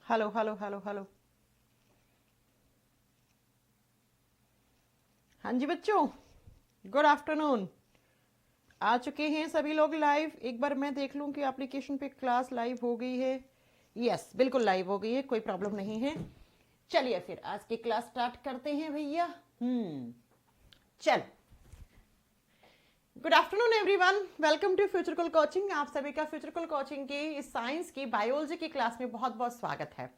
Hello hello hello hello. हाँ जी बच्चों, good afternoon. आ चुके हैं सभी लोग लाइव। एक बार मैं देख लूं कि एप्लीकेशन पे क्लास लाइव हो गई है। यस, बिल्कुल लाइव हो गई है, कोई प्रॉब्लम नहीं है। चलिए फिर आज की क्लास स्टार्ट करते हैं भैया। चल, good afternoon everyone, welcome to Futurekul coaching. आप सभी का फ्यूचरकुल कोचिंग की इस साइंस की बायोलॉजी की क्लास में बहुत बहुत स्वागत है।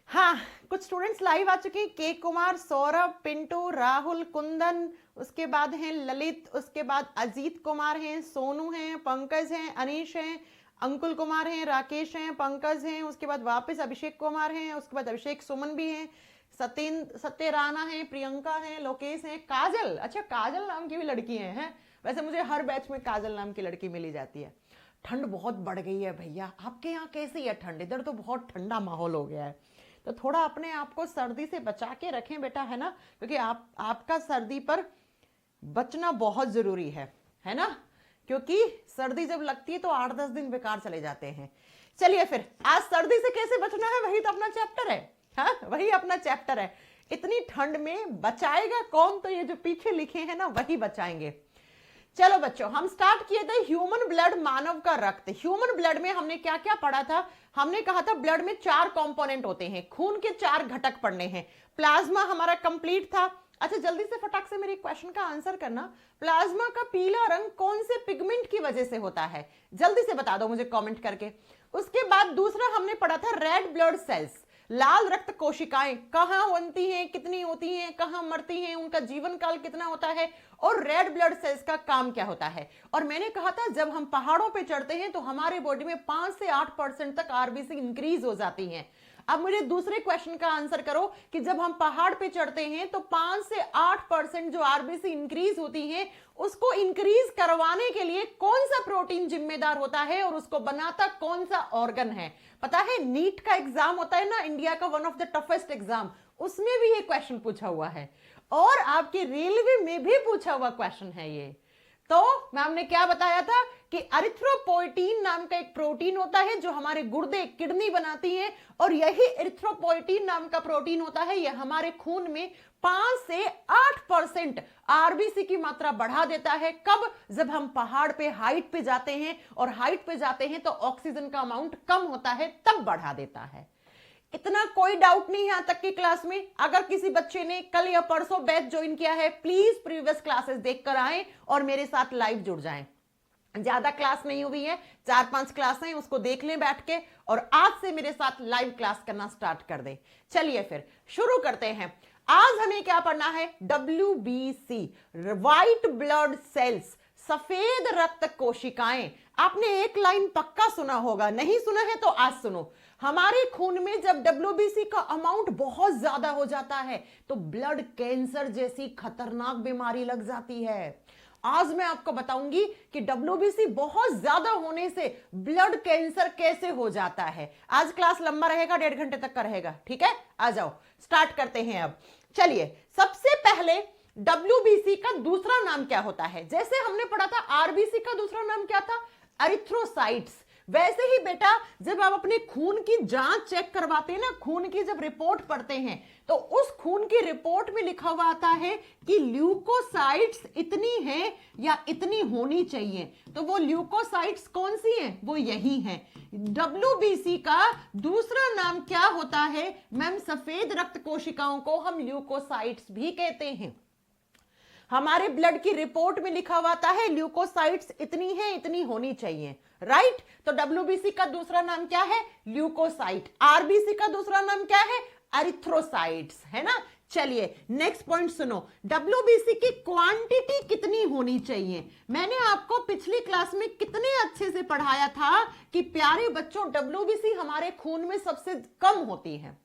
हाँ, कुछ स्टूडेंट्स लाइव आ चुके हैं। के कुमार, सौरभ, पिंटू, राहुल, कुंदन, उसके बाद हैं ललित, उसके बाद अजीत कुमार हैं, सोनू हैं, पंकज हैं, अनीश हैं, अंकुल कुमार हैं, राकेश हैं, पंकज हैं, उसके बाद वापस अभिषेक कुमार हैं, उसके बाद अभिषेक सुमन भी हैं, सत्य राणा है, प्रियंका है, लोकेश है, काजल। अच्छा, काजल नाम की भी लड़की है? वैसे मुझे हर बैच में काजल नाम की लड़की मिली जाती है। ठंड बहुत बढ़ गई है भैया, आपके यहाँ कैसी है ठंड? इधर तो बहुत ठंडा माहौल हो गया है, तो थोड़ा अपने आप को सर्दी से बचा के रखें बेटा, है ना? क्योंकि आपका सर्दी पर बचना बहुत जरूरी है ना? क्योंकि सर्दी जब लगती है तो 8-10 दिन बेकार चले जाते हैं। चलिए फिर, आज सर्दी से कैसे बचना है वही तो अपना चैप्टर है। हाँ, वही अपना चैप्टर है। इतनी ठंड में बचाएगा कौन? तो ये जो पीछे लिखे हैं ना, वही बचाएंगे। चलो बच्चों, हम स्टार्ट किए थे ह्यूमन ब्लड, मानव का रक्त। ह्यूमन ब्लड में हमने क्या क्या पढ़ा था? हमने कहा था ब्लड में 4 कंपोनेंट होते हैं, खून के 4 घटक पढ़ने हैं। प्लाज्मा हमारा कंप्लीट था। अच्छा, जल्दी से फटाक से मेरे क्वेश्चन का आंसर करना। प्लाज्मा का पीला रंग कौन से पिगमेंट की वजह से होता है? जल्दी से बता दो मुझे कमेंट करके। उसके बाद दूसरा हमने पढ़ा था रेड ब्लड सेल्स, लाल रक्त कोशिकाएं कहां बनती हैं, कितनी होती हैं, कहां मरती हैं, उनका जीवन काल कितना होता है, और रेड ब्लड सेल्स का काम क्या होता है। और मैंने कहा था जब हम पहाड़ों पे चढ़ते हैं तो हमारे बॉडी में 5 से 8% तक आरबीसी इंक्रीज हो जाती हैं। अब मुझे दूसरे क्वेश्चन का आंसर करो कि जब हम पहाड़ पे चढ़ते हैं तो 5 से 8% जो आरबीसी इंक्रीज होती है, उसको इंक्रीज करवाने के लिए कौन सा प्रोटीन जिम्मेदार होता है और उसको बनाता कौन सा ऑर्गन है? पता है, नीट का एग्जाम होता है ना, इंडिया का one of the toughest exam, उसमें भी ये क्वेश्चन पूछा हुआ है और आपके रेलवे में भी पूछा हुआ क्वेश्चन है ये। तो मैम ने क्या बताया था कि एरिथ्रोपोइटीन नाम का एक प्रोटीन होता है जो हमारे गुर्दे, किडनी बनाती है, और यही एरिथ्रोपोइटीन नाम का प्रोटीन होता है, यह हमारे खून में 5 से 8% आरबीसी की मात्रा बढ़ा देता है। कब? जब हम पहाड़ पे हाइट पे जाते हैं, और हाइट पे जाते हैं तो ऑक्सीजन का अमाउंट कम होता है, तब बढ़ा देता है। इतना कोई डाउट नहीं है आज तक की क्लास में? अगर किसी बच्चे ने कल या परसों बैच ज्वाइन किया है, प्लीज प्रीवियस क्लासेस देखकर आएं और मेरे साथ लाइव जुड़ जाएं। ज्यादा क्लास नहीं हुई है, 4-5 क्लास हैं, उसको देख लें बैठ के, और आज से मेरे साथ लाइव क्लास करना स्टार्ट कर दें। चलिए फिर शुरू करते हैं। आज हमें क्या पढ़ना है? WBC, व्हाइट ब्लड सेल्स, सफेद रक्त कोशिकाएं। आपने एक लाइन पक्का सुना होगा, नहीं सुना है तो आज सुनो। हमारे खून में जब WBC का अमाउंट बहुत ज्यादा हो जाता है तो ब्लड कैंसर जैसी खतरनाक बीमारी लग जाती है। आज मैं आपको बताऊंगी कि WBC बहुत ज्यादा होने से ब्लड कैंसर कैसे हो जाता है। आज क्लास लंबा रहेगा, 1.5 घंटे तक का रहेगा, ठीक है? आ जाओ, स्टार्ट करते हैं अब। चलिए, सबसे पहले WBC का दूसरा नाम क्या होता है? जैसे हमने पढ़ा था RBC का दूसरा नाम क्या था? एरिथ्रोसाइट्स। वैसे ही बेटा, जब आप अपने खून की जांच चेक करवाते हैं ना, खून की जब रिपोर्ट पढ़ते हैं, तो उस खून की रिपोर्ट में लिखा हुआ आता है कि ल्यूकोसाइट्स इतनी हैं या इतनी होनी चाहिए। तो वो ल्यूकोसाइट्स कौन सी हैं? वो यही हैं। WBC का दूसरा नाम क्या होता है मैम? सफेद रक्त कोशिकाओं को हम ल्यूकोसाइट्स भी कहते हैं। हमारे ब्लड की रिपोर्ट में लिखा हुआ आता है ल्यूकोसाइट्स इतनी है, इतनी होनी चाहिए, राइट? तो WBC का दूसरा नाम क्या है? ल्यूकोसाइट। RBC का दूसरा नाम क्या है? एरिथ्रोसाइट्स, है ना? चलिए नेक्स्ट पॉइंट सुनो। WBC की क्वांटिटी कितनी होनी चाहिए? मैंने आपको पिछली क्लास में कितने अच्छे से पढ़ाया था कि प्यारे बच्चों, WBC हमारे खून में सबसे कम होती है।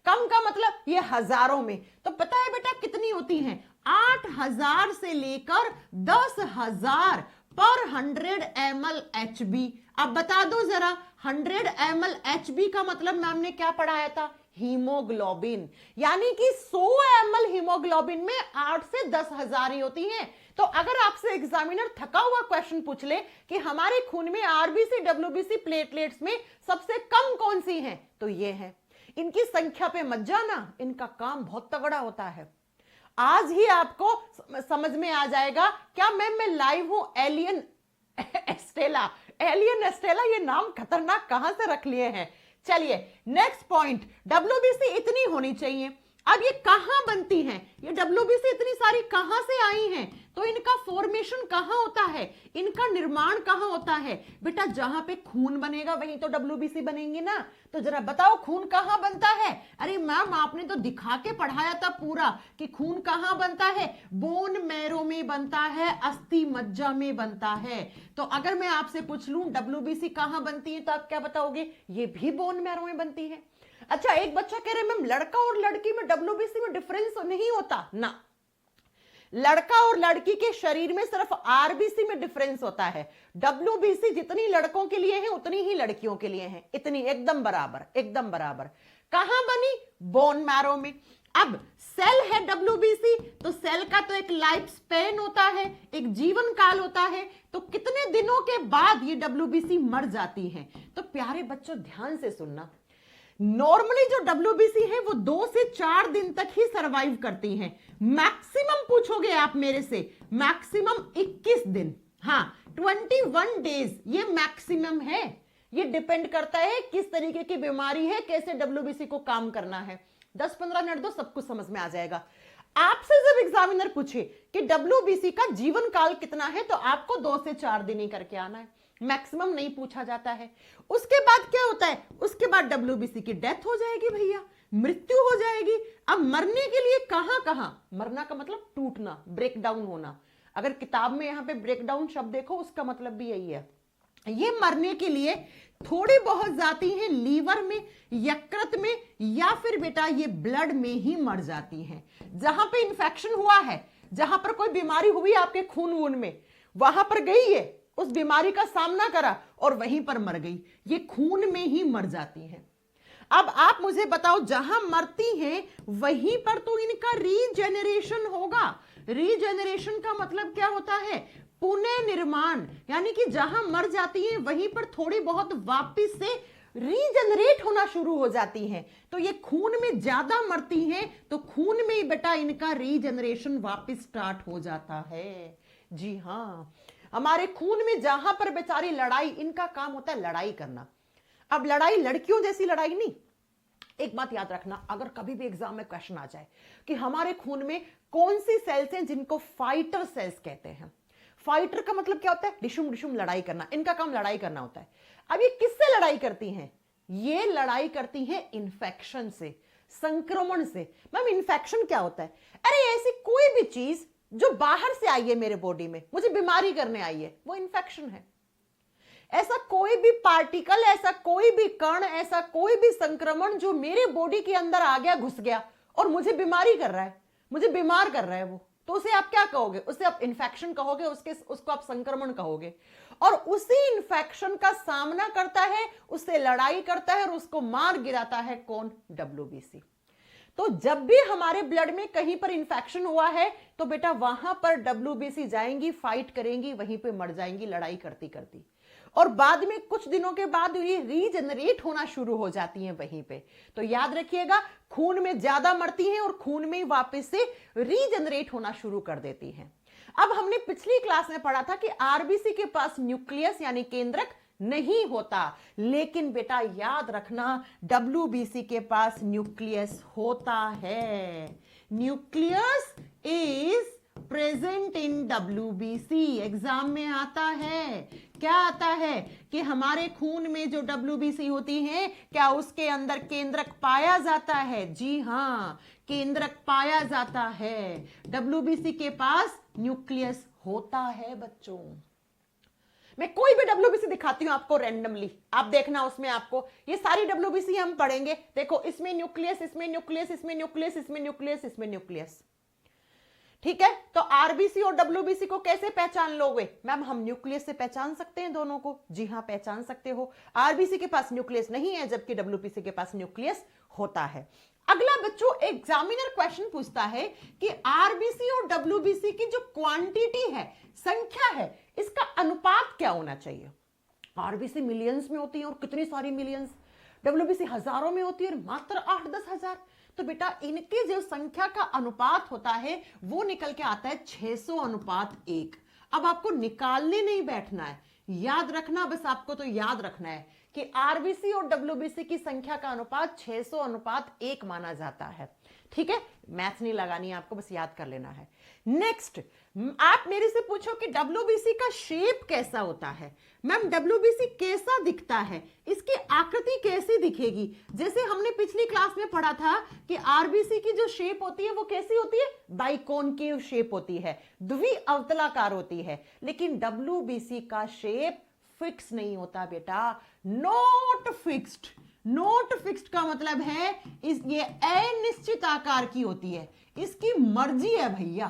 कम का मतलब ये हजारों में। तो पता है बेटा कितनी होती हैं? 8,000 से लेकर 10,000 पर 100 ml HB। अब बता दो जरा, 100 ml HB का मतलब मैम ने क्या पढ़ाया था? हीमोग्लोबिन, यानी कि 100 ml हीमोग्लोबिन में 8 से 10,000 ही होती हैं। तो अगर आपसे एग्जामिनर थका हुआ क्वेश्चन पूछ ले कि हमारे खून में आरबीसी डब्ल्यूबीसी प्लेटलेट्स में सबसे कम कौन सी हैं, तो ये है। इनकी संख्या पे मत जाना, इनका काम बहुत तगड़ा होता है। आज ही आपको समझ में आ जाएगा। क्या मैम मैं लाइव हूं? एलियन एस्टेला, एलियन एस्टेला, ये नाम खतरनाक कहां से रख लिए हैं। चलिए नेक्स्ट पॉइंट, डब्ल्यूबीसी इतनी होनी चाहिए। अब ये कहां बनती हैं? ये डब्ल्यूबीसी इतनी सारी कहां से आई हैं? तो इनका फॉर्मेशन कहां होता है, इनका निर्माण कहां होता है? बेटा जहां पे खून बनेगा वहीं तो डब्ल्यूबीसी बनेंगी ना। तो जरा बताओ खून कहां बनता है? अरे मैम आपने तो दिखा के पढ़ाया था पूरा कि खून कहां बनता है। बोन मैरो में बनता है, अस्थि मज्जा में बनता है। तो अगर मैं आपसे पूछ लूं डब्ल्यूबीसी कहां बनती है, तो आप क्या बताओगे? ये भी बोन मैरो में बनती है। अच्छा, एक बच्चा कह रहे मैम लड़का और लड़की में डब्ल्यूबीसी में डिफरेंस नहीं होता ना। लड़का और लड़की के शरीर में सिर्फ आरबीसी में डिफरेंस होता है। डब्ल्यूबीसी जितनी लड़कों के लिए है उतनी ही लड़कियों के लिए है, इतनी, एकदम बराबर, एकदम बराबर। कहां बनी? बोन मैरो में। अब सेल है डब्ल्यूबीसी, तो सेल का तो एक लाइफ स्पेन होता है, एक जीवन काल होता है। तो कितने दिनों के बाद ये डब्ल्यूबीसी मर जाती है? तो प्यारे बच्चों ध्यान से सुनना, नॉर्मली जो डब्ल्यूबीसी है वो 2 से 4 दिन तक ही सरवाइव करती हैं। मैक्सिमम पूछोगे आप मेरे से, मैक्सिमम 21 दिन, हाँ 21 डेज, ये मैक्सिमम है। ये डिपेंड करता है किस तरीके की बीमारी है, कैसे डब्ल्यूबीसी को काम करना है। 10-15 मिनट दो, सब कुछ समझ में आ जाएगा। आपसे जब एग्जामिनर पूछे कि डब्ल्यूबीसी का जीवन काल कितना है, तो आपको 2 से 4 दिन ही करके आना है, मैक्सिमम नहीं पूछा जाता है। उसके बाद क्या होता है? उसके बाद डब्ल्यूबीसी की डेथ हो जाएगी भैया, मृत्यु हो जाएगी। अब मरने के लिए कहां कहां? मरना का मतलब टूटना, ब्रेक डाउन होना। अगर किताब में यहां पे ब्रेक डाउन शब्द देखो, उसका मतलब भी यही है। ये मरने के लिए थोड़ी बहुत जाती हैं लीवर में, यकृत में, या फिर बेटा ये ब्लड में ही मर जाती हैं। जहां पे इंफेक्शन हुआ है, जहां पर कोई बीमारी हुई आपके खून वून में, वहां पर गई है, उस बीमारी का सामना करा और वहीं पर मर गई, ये खून में ही मर जाती हैं। अब आप मुझे बताओ, जहां मरती हैं वहीं पर तो इनका रीजेनरेशन होगा। रीजेनरेशन का मतलब क्या होता है? पुनः निर्माण, यानी कि जहां मर जाती हैं वहीं पर थोड़ी बहुत वापस से रीजनरेट होना शुरू हो जाती हैं। तो ये खून में ज्यादा मरती हैं, तो खून में बेटा इनका रीजनरेशन वापस स्टार्ट हो जाता है। जी हाँ, हमारे खून में जहां पर बेचारी लड़ाई, इनका काम होता है लड़ाई करना। अब लड़ाई लड़कियों जैसी लड़ाई नहीं। एक बात याद रखना, अगर कभी भी एग्जाम में क्वेश्चन आ जाए कि हमारे खून में कौन सी सेल्स हैं जिनको फाइटर सेल्स कहते हैं। फाइटर का मतलब क्या होता है? डिशुम डिशुम लड़ाई करना, इनका काम लड़ाई करना होता है। अब ये किससे लड़ाई करती हैं? ये लड़ाई करती हैं इन्फेक्शन से, संक्रमण से। मैम इन्फेक्शन क्या होता है? अरे ऐसी कोई भी चीज जो बाहर से आई है मेरे बॉडी में, मुझे बीमारी करने आई है, वो इन्फेक्शन है। ऐसा कोई भी पार्टिकल, ऐसा कोई भी कण, ऐसा कोई भी संक्रमण जो मेरे बॉडी के अंदर आ गया, घुस गया और मुझे बीमारी कर रहा है, मुझे बीमार कर रहा है, वो तो उसे आप क्या कहोगे? उसे आप इन्फेक्शन कहोगे, उसको आप संक्रमण कहोगे। और उसी इन्फेक्शन का सामना करता है, उससे लड़ाई करता है और उसको मार गिराता है कौन? डब्ल्यूबीसी। तो जब भी हमारे ब्लड में कहीं पर इंफेक्शन हुआ है, तो बेटा वहां पर डब्ल्यूबीसी जाएंगी, फाइट करेंगी, वहीं पे मर जाएंगी लड़ाई करती करती। और बाद में कुछ दिनों के बाद ये रीजनरेट होना शुरू हो जाती हैं वहीं पे। तो याद रखिएगा, खून में ज्यादा मरती हैं और खून में वापस से रीजनरेट होना शुरू कर देती हैं। अब हमने पिछली क्लास में पढ़ा था कि आरबीसी के पास न्यूक्लियस यानी केंद्रक नहीं होता, लेकिन बेटा याद रखना डब्ल्यूबीसी के पास न्यूक्लियस होता है। Nucleus is present in WBC. Exam में आता है, क्या आता है कि हमारे खून में जो डब्ल्यूबीसी होती है, क्या उसके अंदर केंद्रक पाया जाता है? जी हां, केंद्रक पाया जाता है। डब्ल्यूबीसी के पास न्यूक्लियस होता है बच्चों। मैं कोई भी डब्ल्यूबीसी दिखाती हूं आपको रैंडमली, आप देखना उसमें आपको ये सारी डब्ल्यूबीसी हम पढ़ेंगे। देखो इसमें न्यूक्लियस, इसमें न्यूक्लियस, इसमें न्यूक्लियस, इसमें न्यूक्लियस, इसमें न्यूक्लियस, ठीक है, तो आरबीसी और डब्ल्यूबीसी को कैसे पहचान लोगे मैम? हम न्यूक्लियस से पहचान सकते हैं दोनों को। जी हाँ, पहचान सकते हो। आरबीसी के पास न्यूक्लियस नहीं है, जबकि डब्ल्यूबीसी के पास न्यूक्लियस होता है। अगला बच्चों, एग्जामिनर क्वेश्चन पूछता है कि आरबीसी और डब्ल्यूबीसी की जो क्वांटिटी है, संख्या है, इसका अनुपात क्या होना चाहिए? आरबीसी मिलियंस में होती है और कितनी सारी मिलियंस, डब्ल्यूबीसी हजारों में होती है और मात्र 8-10 हजार। तो बेटा इनकी जो संख्या का अनुपात होता है वो निकल के आता है 600:1। अब आपको निकालने नहीं बैठना है, याद रखना, बस आपको तो याद रखना है कि आरबीसी और डब्ल्यूबीसी की संख्या का अनुपात 600:1 माना जाता है। ठीक है, मैथ नहीं लगानी है आपको, बस याद कर लेना है। नेक्स्ट, आप मेरे से पूछो कि डब्ल्यूबीसी का शेप कैसा होता है। मैम डब्ल्यूबीसी कैसा दिखता है, इसकी आकृति कैसी दिखेगी? जैसे हमने पिछली क्लास में पढ़ा था कि आरबीसी की जो शेप होती है वो कैसी होती है? बाइकॉनकेव शेप होती है, द्विअवतलाकार होती है। लेकिन डब्ल्यूबीसी का शेप फिक्स नहीं होता बेटा, नॉट फिक्स्ड। नॉट फिक्स्ड का मतलब है ये अनिश्चित आकार की होती है, इसकी मर्जी है भैया।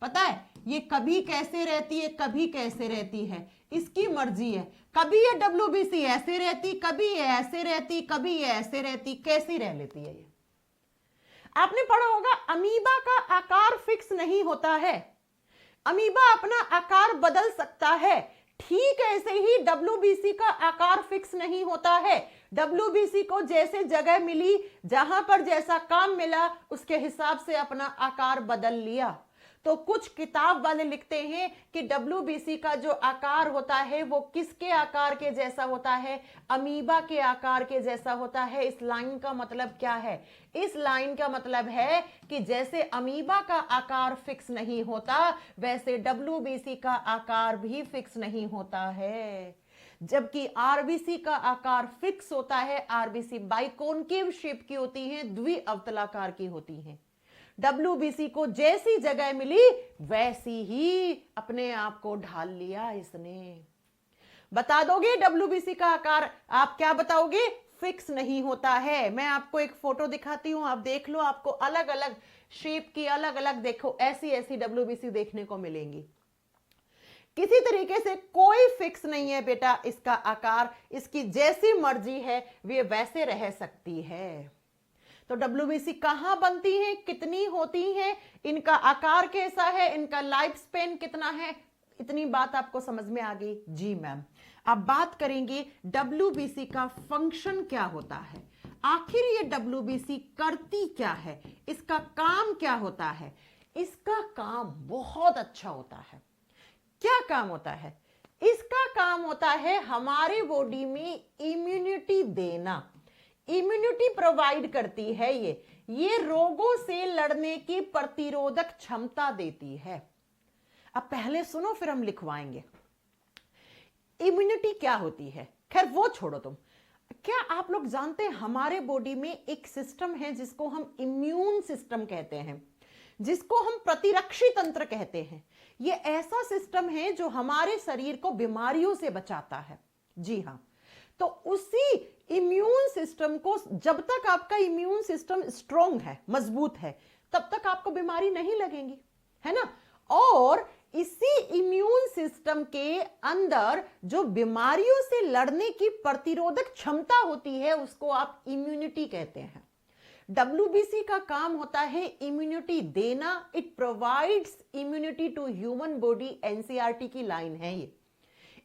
पता है ये कभी कैसे रहती है, कभी कैसे रहती है, इसकी मर्जी है। कभी ये डब्ल्यूबीसी ऐसे रहती, कभी ये ऐसे रहती, कभी ये ऐसे रहती, कैसी रह लेती है ये। आपने पढ़ा होगा अमीबा का आकार फिक्स नहीं होता है, अमीबा अपना आकार बदल सकता है। ठीक ऐसे ही डब्ल्यूबीसी का आकार फिक्स नहीं होता है। डब्ल्यूबीसी को जैसे जगह मिली, जहां पर जैसा काम मिला, उसके हिसाब से अपना आकार बदल लिया। तो कुछ किताब वाले लिखते हैं कि डब्ल्यूबीसी का जो आकार होता है वो किसके आकार के जैसा होता है? अमीबा के आकार के जैसा होता है। इस लाइन का मतलब क्या है? इस लाइन का मतलब है कि जैसे अमीबा का आकार फिक्स नहीं होता, वैसे डब्ल्यूबीसी का आकार भी फिक्स नहीं होता है। जबकि आरबीसी का आकार फिक्स होता है। आरबीसी बाइकॉनकेव शेप की होती हैं, द्विअवतलाकार की होती हैं। डब्ल्यूबीसी को जैसी जगह मिली वैसी ही अपने आप को ढाल लिया इसने। बता दोगे डब्ल्यूबीसी का आकार? आप क्या बताओगे? फिक्स नहीं होता है। मैं आपको एक फोटो दिखाती हूं, आप देख लो, आपको अलग अलग शेप की, अलग अलग देखो ऐसी ऐसी डब्ल्यूबीसी देखने को मिलेंगी। किसी तरीके से कोई फिक्स नहीं है बेटा इसका आकार, इसकी जैसी मर्जी है वे वैसे रह सकती है। तो डब्ल्यूबीसी कहां बनती है, कितनी होती है, इनका आकार कैसा है, इनका लाइफ स्पेन कितना है, इतनी बात आपको समझ में आ गई? जी मैम। अब बात करेंगे डब्ल्यूबीसी का फंक्शन क्या होता है। आखिर ये डब्ल्यूबीसी करती क्या है, इसका काम क्या होता है? इसका काम बहुत अच्छा होता है। क्या काम होता है? इसका काम होता है हमारे बॉडी में इम्यूनिटी देना, इम्यूनिटी प्रोवाइड करती है। ये रोगों से लड़ने की प्रतिरोधक क्षमता देती है। अब पहले सुनो फिर हम लिखवाएंगे इम्यूनिटी क्या होती है। खैर वो छोड़ो तुम। क्या आप लोग जानते हैं हमारे बॉडी में एक सिस्टम है जिसको हम इम्यून सिस्टम कहते हैं, जिसको हम प्रतिरक्षी तंत्र कहते हैं। ये ऐसा सिस्टम है जो हमारे शरीर को बीमारियों से बचाता है। जी हाँ, तो उसी इम्यून सिस्टम को, जब तक आपका इम्यून सिस्टम स्ट्रांग है, मजबूत है, तब तक आपको बीमारी नहीं लगेगी, है ना। और इसी इम्यून सिस्टम के अंदर जो बीमारियों से लड़ने की प्रतिरोधक क्षमता होती है उसको आप इम्यूनिटी कहते हैं। डब्ल्यूबीसी का काम होता है इम्यूनिटी देना। It provides immunity to human body. NCERT की लाइन है ये।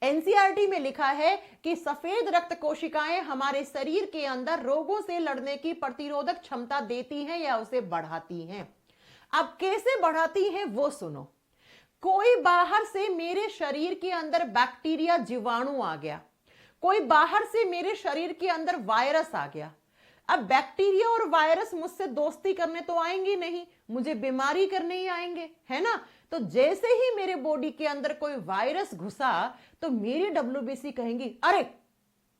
एनसीईआरटी में लिखा है कि सफेद रक्त कोशिकाएं हमारे शरीर के अंदर रोगों से लड़ने की प्रतिरोधक क्षमता देती हैं या उसे बढ़ाती हैं। अब कैसे बढ़ाती हैं वो सुनो। कोई बाहर से मेरे शरीर के अंदर बैक्टीरिया, जीवाणु आ गया, कोई बाहर से मेरे शरीर के अंदर वायरस आ गया। अब बैक्टीरिया और वायरस मुझसे दोस्ती करने तो आएंगे नहीं, मुझे बीमारी करने ही आएंगे, है ना। तो जैसे ही मेरे बॉडी के अंदर कोई वायरस घुसा तो मेरी डब्ल्यूबीसी कहेंगी अरे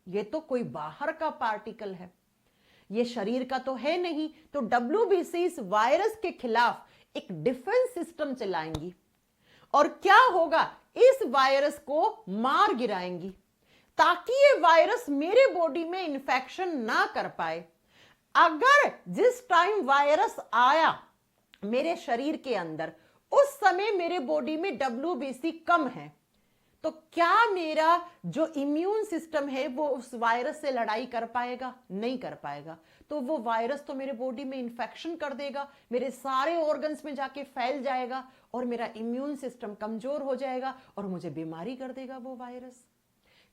ये तो कोई बाहर का पार्टिकल है, ये शरीर का तो है नहीं। तो डब्ल्यूबीसी इस वायरस के खिलाफ एक डिफेंस सिस्टम चलाएंगी और क्या होगा, इस वायरस को मार गिराएंगी ताकि ये वायरस मेरे बॉडी में इंफेक्शन ना कर पाए। अगर जिस टाइम वायरस आया मेरे शरीर के अंदर उस समय मेरे बॉडी में WBC कम है, तो क्या मेरा जो इम्यून सिस्टम है वो उस वायरस से लड़ाई कर पाएगा? नहीं कर पाएगा। तो वो वायरस तो मेरे बॉडी में इंफेक्शन कर देगा, मेरे सारे ऑर्गन्स में जाके फैल जाएगा और मेरा इम्यून सिस्टम कमजोर हो जाएगा और मुझे बीमारी कर देगा वो वायरस।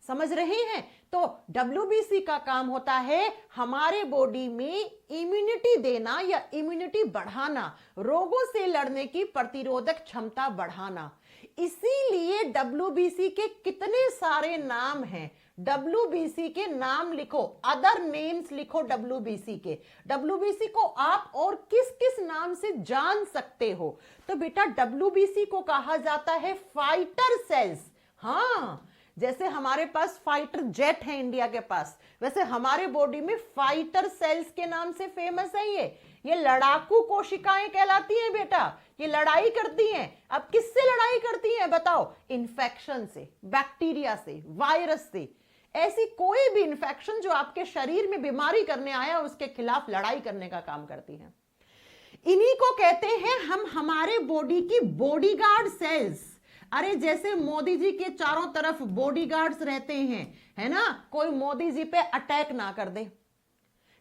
समझ रहे हैं? तो WBC का काम होता है हमारे बॉडी में इम्यूनिटी देना या इम्यूनिटी बढ़ाना, रोगों से लड़ने की प्रतिरोधक क्षमता बढ़ाना। इसीलिए WBC के कितने सारे नाम हैं। WBC के नाम लिखो, अदर नेम्स लिखो WBC के। WBC को आप और किस किस नाम से जान सकते हो? तो बेटा WBC को कहा जाता है फाइटर सेल्स। हाँ, जैसे हमारे पास फाइटर जेट है इंडिया के पास, वैसे हमारे बॉडी में फाइटर सेल्स के नाम से फेमस है ये लड़ाकू कोशिकाएं कहलाती हैं बेटा। ये लड़ाई करती हैं। अब किससे लड़ाई करती हैं बताओ? इन्फेक्शन से, बैक्टीरिया से, वायरस से। ऐसी कोई भी इन्फेक्शन जो आपके शरीर में बीमारी करने आया उसके खिलाफ लड़ाई करने का काम करती है। इन्हीं को कहते हैं हम हमारे बॉडी की बॉडीगार्ड सेल्स। अरे जैसे मोदी जी के चारों तरफ बॉडीगार्ड्स रहते हैं, है ना, कोई मोदी जी पे अटैक ना कर दे,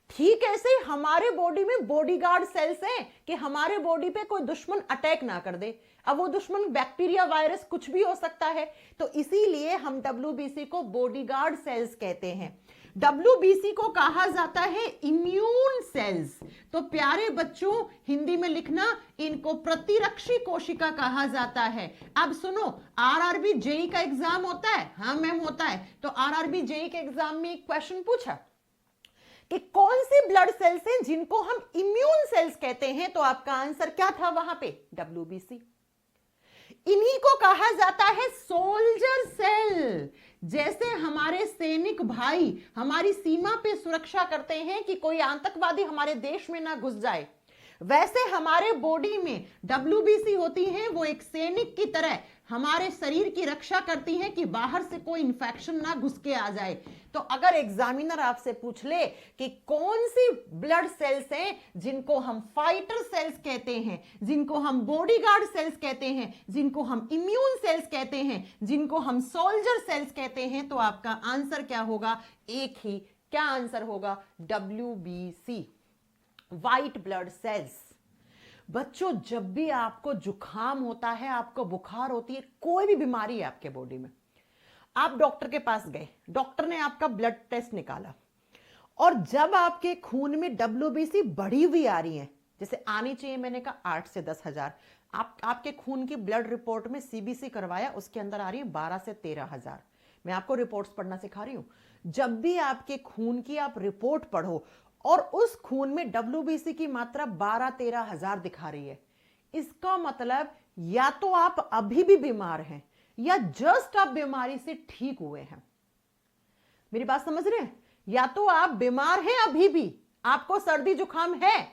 ठीक ऐसे हमारे बॉडी में बॉडीगार्ड सेल्स हैं कि हमारे बॉडी पे कोई दुश्मन अटैक ना कर दे। अब वो दुश्मन बैक्टीरिया, वायरस, कुछ भी हो सकता है। तो इसीलिए हम WBC को बॉडीगार्ड सेल्स कहते हैं। WBC को कहा जाता है इम्यून सेल्स। तो प्यारे बच्चों, हिंदी में लिखना, इनको प्रतिरक्षी कोशिका कहा जाता है। अब सुनो, RRB जेई का एग्जाम होता है। हाँ मैम होता है। तो RRB जेई के एग्जाम में एक क्वेश्चन पूछा कि कौन सी ब्लड सेल्स हैं जिनको हम इम्यून सेल्स कहते हैं, तो आपका आंसर क्या था वहां पे? WBC। इन्हीं को कहा जाता है सोल्जर सेल। जैसे हमारे सैनिक भाई हमारी सीमा पे सुरक्षा करते हैं कि कोई आतंकवादी हमारे देश में ना घुस जाए, वैसे हमारे बॉडी में WBC होती हैं। वो एक सैनिक की तरह हमारे शरीर की रक्षा करती हैं कि बाहर से कोई इंफेक्शन ना घुस के आ जाए। तो अगर एग्जामिनर आपसे पूछ ले कि कौन सी ब्लड सेल्स हैं जिनको हम फाइटर सेल्स कहते हैं, जिनको हम बॉडीगार्ड सेल्स कहते हैं, जिनको हम इम्यून सेल्स कहते हैं, जिनको हम सोल्जर सेल्स कहते हैं, तो आपका आंसर क्या होगा? एक ही। क्या आंसर होगा? WBC, white blood cells. बच्चों, जब भी आपको जुकाम होता है, आपको बुखार होती है, कोई भी बीमारी है आपके बॉडी में, आप डॉक्टर के पास गए, डॉक्टर ने आपका ब्लड टेस्ट निकाला और जब आपके खून में WBC बढ़ी हुई आ रही है, जैसे आनी चाहिए, मैंने कहा 8 से 10,000, आपके खून की ब्लड रिपोर्ट में CBC करवाया, उसके अंदर आ रही है 12 से 13,000। मैं आपको रिपोर्ट्स पढ़ना सिखा रही हूं। जब भी आपके खून की आप रिपोर्ट पढ़ो और उस खून में WBC की मात्रा 12-13,000 दिखा रही है, इसका मतलब या तो आप अभी भी बीमार हैं या जस्ट आप बीमारी से ठीक हुए हैं। मेरी बात समझ रहे हैं? या तो आप बीमार हैं, अभी भी आपको सर्दी जुकाम है,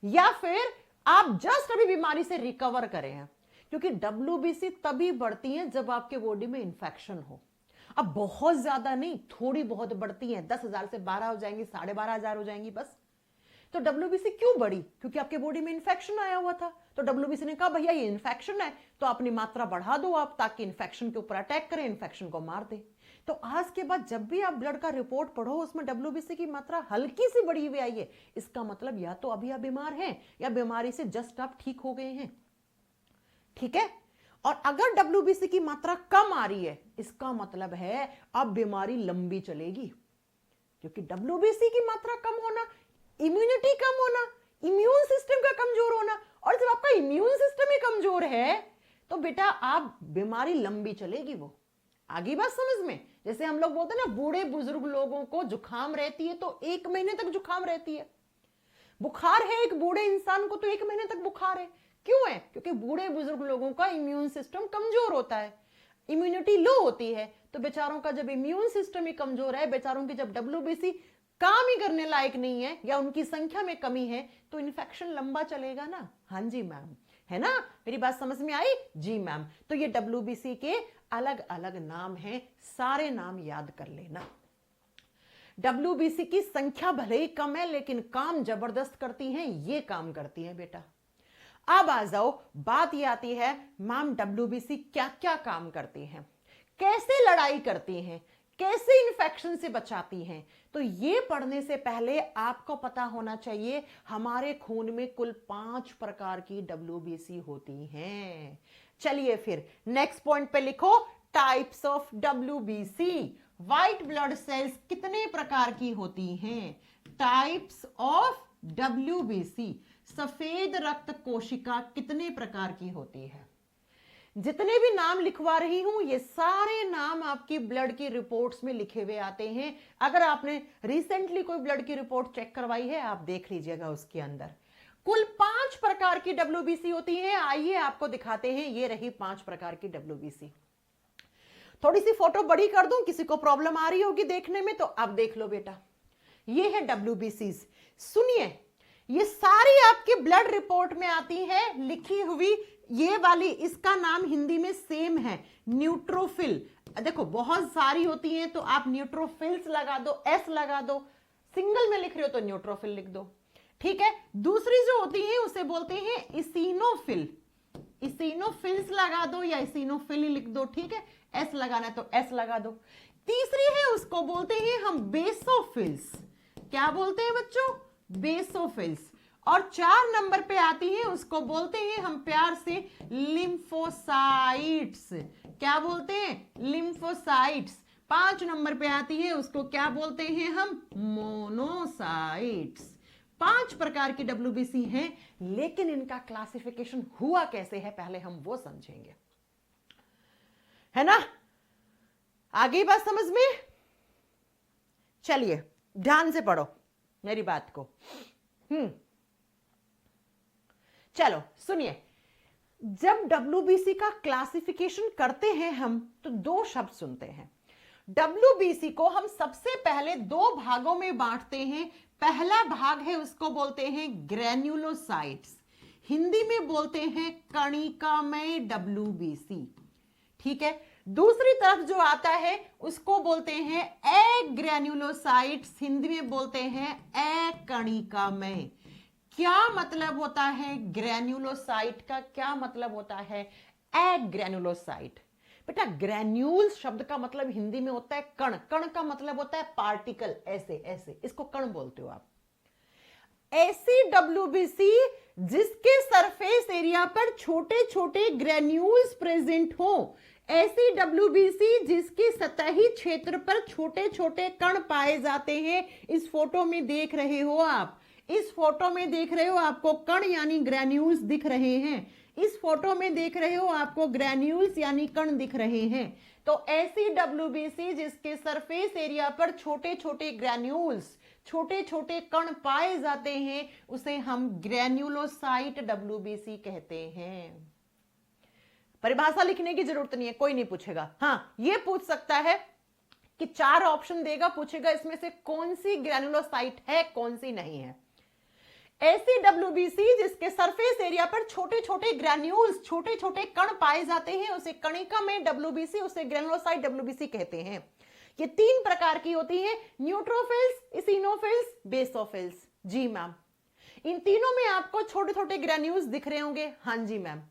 या फिर आप जस्ट अभी बीमारी से रिकवर करे हैं। क्योंकि WBC तभी बढ़ती है जब आपके बॉडी में इंफेक्शन हो। अब बहुत ज्यादा नहीं, थोड़ी बहुत बढ़ती हैं, 10,000 से 12 हो जाएंगी, 12,500 हो जाएंगी बस। तो WBC क्यों बढ़ी? क्योंकि आपके बॉडी में इंफेक्शन आया हुआ था। तो WBC ने कहा भैया ये इंफेक्शन है, तो अपनी मात्रा बढ़ा दो आप, ताकि इंफेक्शन के ऊपर अटैक करें, इंफेक्शन को मार दे। तो आज के बाद जब भी आप ब्लड का रिपोर्ट पढ़ो, उसमें WBC की मात्रा हल्की सी बढ़ी हुई आई है, इसका मतलब या तो अभी आप बीमार हैं या बीमारी से जस्ट आप ठीक हो गए हैं। ठीक है? और अगर WBC की मात्रा कम आ रही है, इसका मतलब है अब बीमारी लंबी चलेगी। क्योंकि WBC की मात्रा कम होना, इम्यूनिटी कम होना, इम्यून सिस्टम का कमजोर होना, और जब आपका इम्यून सिस्टम ही कमजोर है तो बेटा आप बीमारी लंबी चलेगी। वो आगे बात समझ में? जैसे हम लोग बोलते हैं ना, बूढ़े बुजुर्ग लोगों को जुकाम रहती है तो 1 महीने तक जुकाम रहती है। बुखार है एक बूढ़े इंसान को तो 1 महीने तक बुखार है। क्यों है? क्योंकि बूढ़े बुजुर्ग लोगों का इम्यून सिस्टम कमजोर होता है, इम्यूनिटी लो होती है। तो बेचारों का जब इम्यून सिस्टम ही कमजोर है, बेचारों की जब WBC काम ही करने लायक नहीं है या उनकी संख्या में कमी है, तो इन्फेक्शन लंबा चलेगा ना। हाँ जी मैम, है ना? मेरी बात समझ में आई? जी मैम। तो ये WBC के अलग अलग नाम हैं, सारे नाम याद कर लेना। WBC की संख्या भले ही कम है, लेकिन काम जबरदस्त करती हैं, ये काम करती हैं बेटा। अब आ जाओ, बात ये आती है मैम डब्ल्यूबीसी क्या क्या काम करती हैं, कैसे लड़ाई करती हैं, कैसे इन्फेक्शन से बचाती हैं। तो ये पढ़ने से पहले आपको पता होना चाहिए हमारे खून में कुल 5 प्रकार की डब्ल्यूबीसी होती हैं। चलिए फिर नेक्स्ट पॉइंट पे लिखो, types of WBC. White blood cells कितने प्रकार की होती हैं? टाइप्स ऑफ डब्ल्यूबीसी, सफेद रक्त कोशिका कितने प्रकार की होती है? जितने भी नाम लिखवा रही हूं ये सारे नाम आपकी ब्लड की रिपोर्ट्स में लिखे हुए आते हैं। अगर आपने रिसेंटली कोई ब्लड की रिपोर्ट चेक करवाई है आप देख लीजिएगा, उसके अंदर कुल 5 प्रकार की डब्ल्यूबीसी होती है। आइए आपको दिखाते हैं, ये रही 5 प्रकार की डब्ल्यूबीसी। थोड़ी सी फोटो बड़ी कर दूं, किसी को प्रॉब्लम आ रही होगी देखने में, तो अब देख लो बेटा, ये है डब्ल्यूबीसीज। सुनिए, ये सारी आपकी ब्लड रिपोर्ट में आती है लिखी हुई। ये वाली, इसका नाम हिंदी में सेम है, न्यूट्रोफिल। देखो बहुत सारी होती हैं तो आप न्यूट्रोफिल्स लगा दो, एस लगा दो। सिंगल में लिख रहे हो तो न्यूट्रोफिल लिख दो, ठीक है। दूसरी जो होती है उसे बोलते हैं इसिनोफिल, इसिनोफिल्स लगा दो या इसिनोफिल लिख दो, ठीक है। एस लगाना है तो एस लगा दो। तीसरी है, उसको बोलते हैं हम बेसोफिल्स। क्या बोलते हैं बच्चों? बेसोफिल्स। और 4 नंबर पे आती है, उसको बोलते हैं हम प्यार से लिम्फोसाइट्स। क्या बोलते हैं? लिम्फोसाइट्स। 5 नंबर पे आती है, उसको क्या बोलते हैं हम? मोनोसाइट्स। 5 प्रकार की डब्ल्यूबीसी हैं, लेकिन इनका क्लासिफिकेशन हुआ कैसे है पहले हम वो समझेंगे, है ना। आगे बात समझ में? चलिए ध्यान से पढ़ो मेरी बात को। चलो सुनिए, जब डब्ल्यूबीसी का क्लासिफिकेशन करते हैं हम तो 2 शब्द सुनते हैं। डब्ल्यूबीसी को हम सबसे पहले 2 भागों में बांटते हैं। पहला भाग है, उसको बोलते हैं ग्रैन्युलोसाइट्स, हिंदी में बोलते हैं कणिकामय डब्ल्यूबीसी, ठीक है। दूसरी तरफ जो आता है उसको बोलते हैं एग्रैन्युलोसाइट्स, हिंदी में बोलते हैं अकणिकामय। क्या मतलब होता है ग्रैन्युलोसाइट का? क्या मतलब होता है एग्रैन्युलोसाइट? बेटा ग्रैन्यूल शब्द का मतलब हिंदी में होता है कण, कण का मतलब होता है पार्टिकल, ऐसे ऐसे, इसको कण बोलते हो आप। ऐसी डब्ल्यूबीसी जिसके सरफेस एरिया पर छोटे छोटे ग्रैन्यूल्स प्रेजेंट हो, ऐसी डब्ल्यूबीसी जिसके सतही क्षेत्र पर छोटे छोटे कण पाए जाते हैं। इस फोटो में देख रहे हो आप, इस फोटो में देख रहे हो आपको कण यानी ग्रैन्यूल्स दिख रहे हैं। इस फोटो में देख रहे हो आपको ग्रैन्यूल्स यानी कण दिख रहे हैं। तो ऐसी डब्ल्यूबीसी जिसके सरफेस एरिया पर छोटे छोटे ग्रैन्यूल्स, छोटे छोटे कण पाए जाते हैं, उसे हम ग्रैन्युलोसाइट डब्ल्यूबीसी कहते हैं। परिभाषा लिखने की जरूरत नहीं है, कोई नहीं पूछेगा। हाँ ये पूछ सकता है कि 4 ऑप्शन देगा, पूछेगा इसमें से कौन सी ग्रैन्युलोसाइट है कौन सी नहीं है। ऐसी डब्ल्यूबीसी जिसके सरफेस एरिया पर छोटे छोटे ग्रैन्यूल्स, छोटे छोटे कण पाए जाते हैं, उसे कणिका में डब्ल्यूबीसी, उसे ग्रैन्युलोसाइट डब्ल्यूबीसी कहते हैं। ये 3 प्रकार की होती है, न्यूट्रोफिल्स, इसिनोफिल्स, बेसोफिल्स। जी मैम, इन तीनों में आपको छोटे छोटे ग्रैन्यूल्स दिख रहे होंगे। हाँ जी मैम।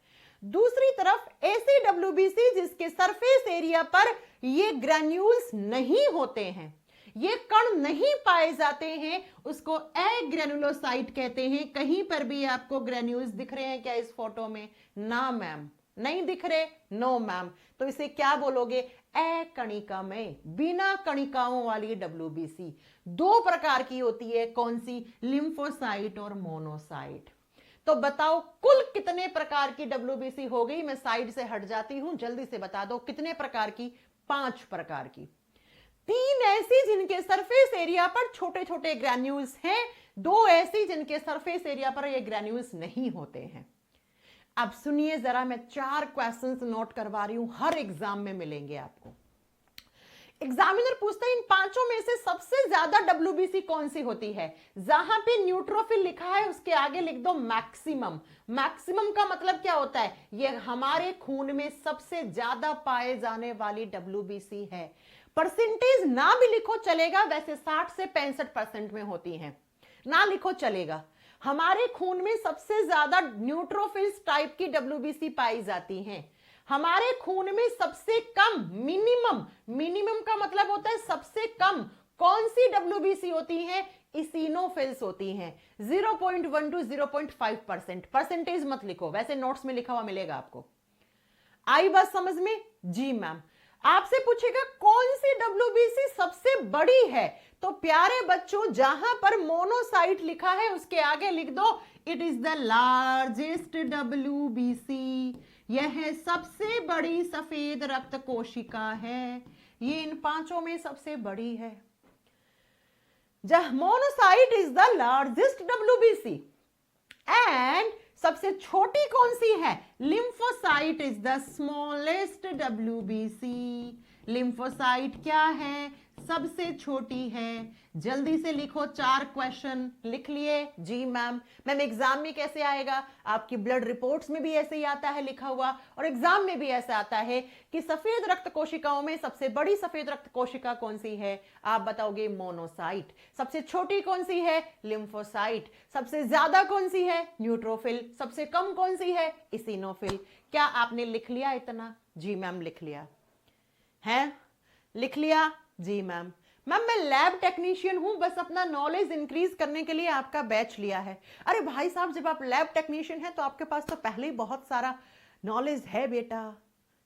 दूसरी तरफ ऐसी डब्ल्यूबीसी जिसके सरफेस एरिया पर ये ग्रैन्यूल्स नहीं होते हैं, ये कण नहीं पाए जाते हैं, उसको एग्रैन्युलोसाइट कहते हैं। कहीं पर भी आपको ग्रैन्यूल्स दिख रहे हैं क्या इस फोटो में? ना मैम, नहीं दिख रहे, नो मैम। तो इसे क्या बोलोगे? अकणिकामय, बिना कणिकाओं वाली डब्ल्यूबीसी। 2 प्रकार की होती है, कौन सी? लिम्फोसाइट और मोनोसाइट। तो बताओ कुल कितने प्रकार की डब्ल्यूबीसी हो गई? मैं साइड से हट जाती हूं, जल्दी से बता दो कितने प्रकार की? 5 प्रकार की। 3 ऐसी जिनके सरफेस एरिया पर छोटे छोटे ग्रैन्यूल्स हैं, 2 ऐसी जिनके सरफेस एरिया पर ये ग्रैन्यूल्स नहीं होते हैं। अब सुनिए जरा, मैं 4 क्वेश्चंस नोट करवा रही हूं, हर एग्जाम में मिलेंगे आपको। एग्जामिनर पूछता है इन 5 में से सबसे ज्यादा डब्ल्यूबीसी कौन सी होती है? जहां पे न्यूट्रोफिल लिखा है उसके आगे लिख दो मैक्सिमम। मैक्सिमम का मतलब क्या होता है? ये हमारे खून में सबसे ज्यादा पाए जाने वाली डब्ल्यूबीसी है। परसेंटेज ना भी लिखो चलेगा, वैसे 60 से 65% में होती हैं, ना लिखो चलेगा। हमारे खून में सबसे ज्यादा न्यूट्रोफिल्स टाइप की डब्ल्यूबीसी पाई जाती हैं। हमारे खून में सबसे कम मिनिमम का मतलब होता है सबसे कम कौन सी डब्ल्यूबीसी होती है? इसिनोफिल्स होती हैं। 0.1 to 0.5%। परसेंटेज मत लिखो, वैसे नोट्स में लिखा हुआ मिलेगा आपको। आई बात समझ में? जी मैम। आपसे पूछेगा कौन सी डब्ल्यूबीसी सबसे बड़ी है, तो प्यारे बच्चों जहां पर मोनोसाइट लिखा है उसके आगे लिख दो it is the largest WBC. यह सबसे बड़ी सफेद रक्त कोशिका है, ये इन पांचों में सबसे बड़ी है। Monocyte is the largest WBC and सबसे छोटी कौन सी है? Lymphocyte is the smallest WBC. Lymphocyte क्या है? सबसे छोटी है। जल्दी से लिखो, 4 क्वेश्चन लिख लिए? जी मैम। मैम एग्जाम में कैसे आएगा? आपकी ब्लड रिपोर्ट्स में भी ऐसे ही आता है लिखा हुआ, और एग्जाम में भी ऐसा आता है कि सफेद रक्त कोशिकाओं में सबसे बड़ी सफेद रक्त कोशिका कौन सी है? आप बताओगे मोनोसाइट। सबसे छोटी कौन सी है? लिम्फोसाइट। सबसे ज्यादा कौन सी है? न्यूट्रोफिल। सबसे कम कौन सी है? इसिनोफिल। क्या आपने लिख लिया इतना? जी मैम लिख लिया है। लिख लिया? जी मैम। मैम मैं लैब टेक्नीशियन हूं, बस अपना नॉलेज इंक्रीज करने के लिए आपका बैच लिया है। अरे भाई साहब, जब आप लैब टेक्नीशियन हैं तो आपके पास तो पहले ही बहुत सारा नॉलेज है बेटा।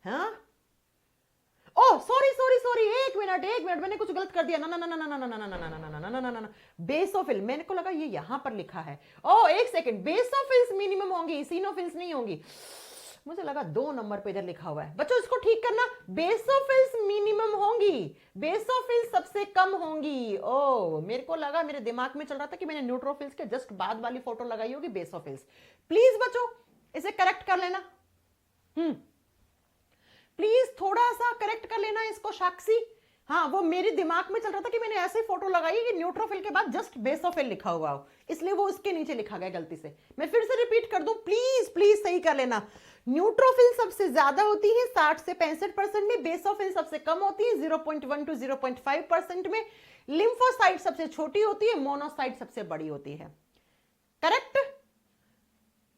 हाँ, ओह सॉरी सॉरी सॉरी, एक मिनट, मैंने कुछ गलत कर दिया। ना ना ना ना ना ना ना ना ना ना ना ना ना ना ना, बेसोफिल। मैंने को लगा ये यहां पर लिखा है। ओह एक सेकेंड, बेसोफिल्स मिनिमम होंगी, इसिनोफिल्स नहीं होंगी। मुझे लगा 2 नंबर पे इधर लिखा हुआ है। बच्चों इसको ठीक करना, बेसोफिल्स मिनिमम होंगी, बेसोफिल्स सबसे कम होंगी। ओ मेरे को लगा, मेरे दिमाग में चल रहा था कि मैंने न्यूट्रोफिल्स के जस्ट बाद वाली फोटो लगाई होगी बेसोफिल्स। प्लीज बच्चों इसे करेक्ट कर लेना। प्लीज थोड़ा सा करेक्ट कर लेना इसको साक्षी। हाँ, वो मेरे दिमाग में चल रहा था कि मैंने ऐसे फोटो लगाई है कि न्यूट्रोफिल के बाद जस्ट बेसोफिल लिखा हुआ हो, इसलिए वो उसके नीचे लिखा गया गलती से। मैं फिर से रिपीट कर दूं, प्लीज प्लीज सही कर लेना। न्यूट्रोफिल सबसे ज्यादा होती है 60 से 65% में, बेसोफिल सबसे कम होती है 0.1 to 0.5% में, लिम्फोसाइट सबसे छोटी होती है, मोनोसाइट सबसे बड़ी होती है। करेक्ट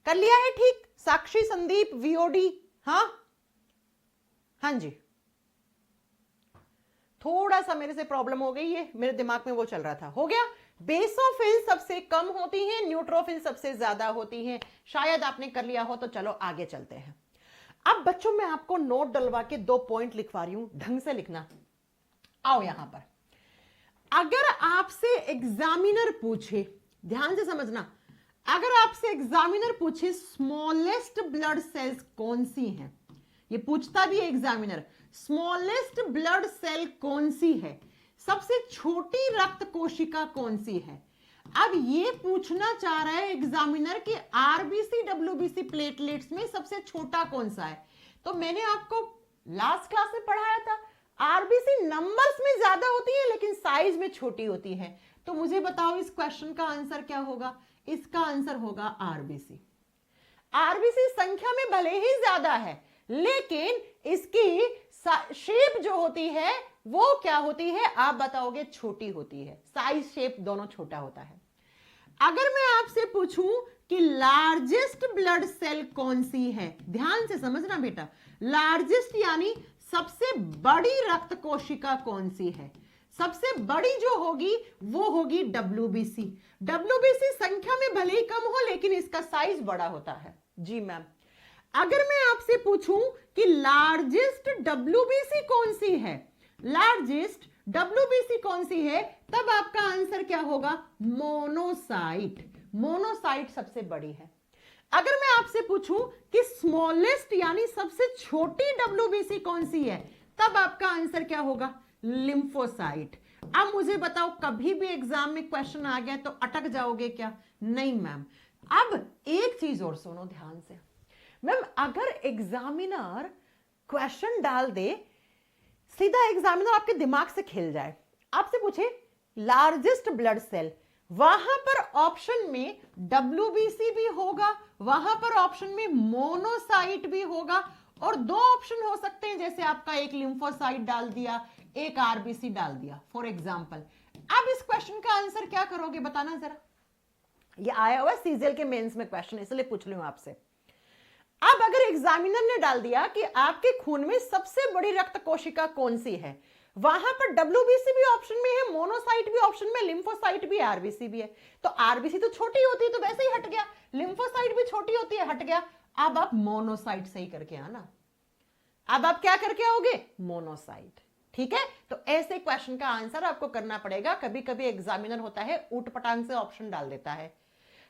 कर लिया है? ठीक साक्षी, संदीप, वीओडी। हाँ जी, थोड़ा सा मेरे से प्रॉब्लम हो गई है, मेरे दिमाग में वो चल रहा था। हो गया? बेसोफिल सबसे कम होती हैं, न्यूट्रोफिल सबसे ज्यादा होती हैं। शायद आपने कर लिया हो, तो चलो आगे चलते हैं। अब बच्चों मैं आपको नोट डलवा के 2 पॉइंट लिखवा रही हूं, ढंग से लिखना। आओ यहां पर, अगर आपसे एग्जामिनर पूछे, ध्यान से समझना, अगर आपसे एग्जामिनर पूछे स्मॉलेस्ट ब्लड सेल्स कौन सी हैं, ये पूछता भी है एग्जामिनर, स्मॉलेस्ट ब्लड सेल कौन सी है, सबसे छोटी रक्त कोशिका कौन सी है। अब ये पूछना चाह रहा है एग्जामिनर कि आरबीसी डब्ल्यूबीसी प्लेटलेट्स में सबसे छोटा कौन सा है। तो मैंने आपको लास्ट क्लास में पढ़ाया था, आरबीसी नंबर्स में ज्यादा होती है लेकिन साइज में छोटी होती है। तो मुझे बताओ इस क्वेश्चन का आंसर क्या होगा? इसका आंसर होगा आरबीसी। आरबीसी संख्या में भले ही ज्यादा है, लेकिन इसकी शेप जो होती है वो क्या होती है? आप बताओगे छोटी होती है। साइज शेप दोनों छोटा होता है। अगर मैं आपसे पूछूं कि लार्जेस्ट ब्लड सेल कौन सी है, ध्यान से समझना बेटा, लार्जेस्ट यानी सबसे बड़ी रक्त कोशिका कौन सी है, सबसे बड़ी जो होगी वो होगी डब्ल्यूबीसी। डब्ल्यूबीसी संख्या में भले ही कम हो लेकिन इसका साइज बड़ा होता है। जी मैम। अगर मैं आपसे पूछूं कि लार्जेस्ट डब्ल्यूबीसी कौन सी है, लार्जेस्ट डब्ल्यूबीसी कौन सी है, तब आपका आंसर क्या होगा? मोनोसाइट। मोनोसाइट सबसे बड़ी है। अगर मैं आपसे पूछूं कि स्मॉलेस्ट यानी सबसे छोटी डब्ल्यूबीसी कौन सी है, तब आपका आंसर क्या होगा? लिम्फोसाइट। अब मुझे बताओ, कभी भी एग्जाम में क्वेश्चन आ गया तो अटक जाओगे क्या? नहीं मैम। अब एक चीज और सुनो ध्यान से मैम, अगर एग्जामिनर क्वेश्चन डाल दे, सीधा एग्जामिनर आपके दिमाग से खेल जाए, आपसे पूछे लार्जेस्ट ब्लड सेल, वहां पर ऑप्शन में डब्ल्यूबीसी भी होगा, वहां पर ऑप्शन में मोनोसाइट भी होगा, और 2 ऑप्शन हो सकते हैं, जैसे आपका एक लिम्फोसाइट डाल दिया, एक आरबीसी डाल दिया फॉर एग्जाम्पल। अब इस क्वेश्चन का आंसर क्या करोगे बताना जरा, ये आया हुआ सीजीएल के मेंस में क्वेश्चन, इसलिए पूछ रही हूं आपसे। अब अगर एग्जामिनर ने डाल दिया कि आपके खून में सबसे बड़ी रक्त कोशिका कौन सी है, वहां पर डब्ल्यूबीसी भी ऑप्शन में है, मोनोसाइट भी ऑप्शन में, लिम्फोसाइट भी, आरबीसी भी है। तो आरबीसी तो छोटी होती है तो वैसे ही हट गया, लिम्फोसाइट भी छोटी होती है, हट गया। अब आप मोनोसाइट सही करके आना। अब आप क्या करके आओगे? मोनोसाइट। ठीक है, तो ऐसे क्वेश्चन का आंसर आपको करना पड़ेगा। कभी कभी एग्जामिनर होता है ऊटपटांग से ऑप्शन डाल देता है,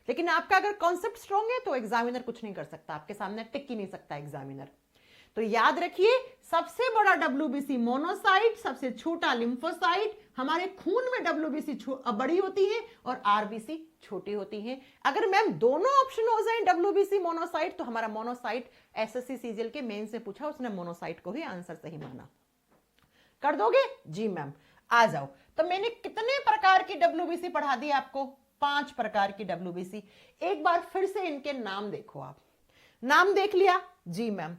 लेकिन आपका अगर कॉन्सेप्ट स्ट्रॉन्ग है तो एग्जामिनर कुछ नहीं कर सकता, आपके सामने टिक ही नहीं सकता एग्जामिनर। तो याद रखिए, सबसे बड़ा डब्ल्यूबीसी मोनोसाइट, सबसे छोटा लिम्फोसाइट। हमारे खून में डब्ल्यूबीसी बड़ी होती है और आरबीसी छोटी होती है। अगर मैम दोनों ऑप्शन हो जाए डब्ल्यूबीसी मोनोसाइट, तो हमारा मोनोसाइट एसएससी सीजीएल के मेन से पूछा, उसने मोनोसाइट को ही आंसर सही माना। कर दोगे? जी मैम। आ जाओ। तो मैंने कितने प्रकार की डब्ल्यूबीसी पढ़ा दी आपको? 5 प्रकार की डब्ल्यूबीसी। एक बार फिर से इनके नाम देखो। आप नाम देख लिया? जी मैम।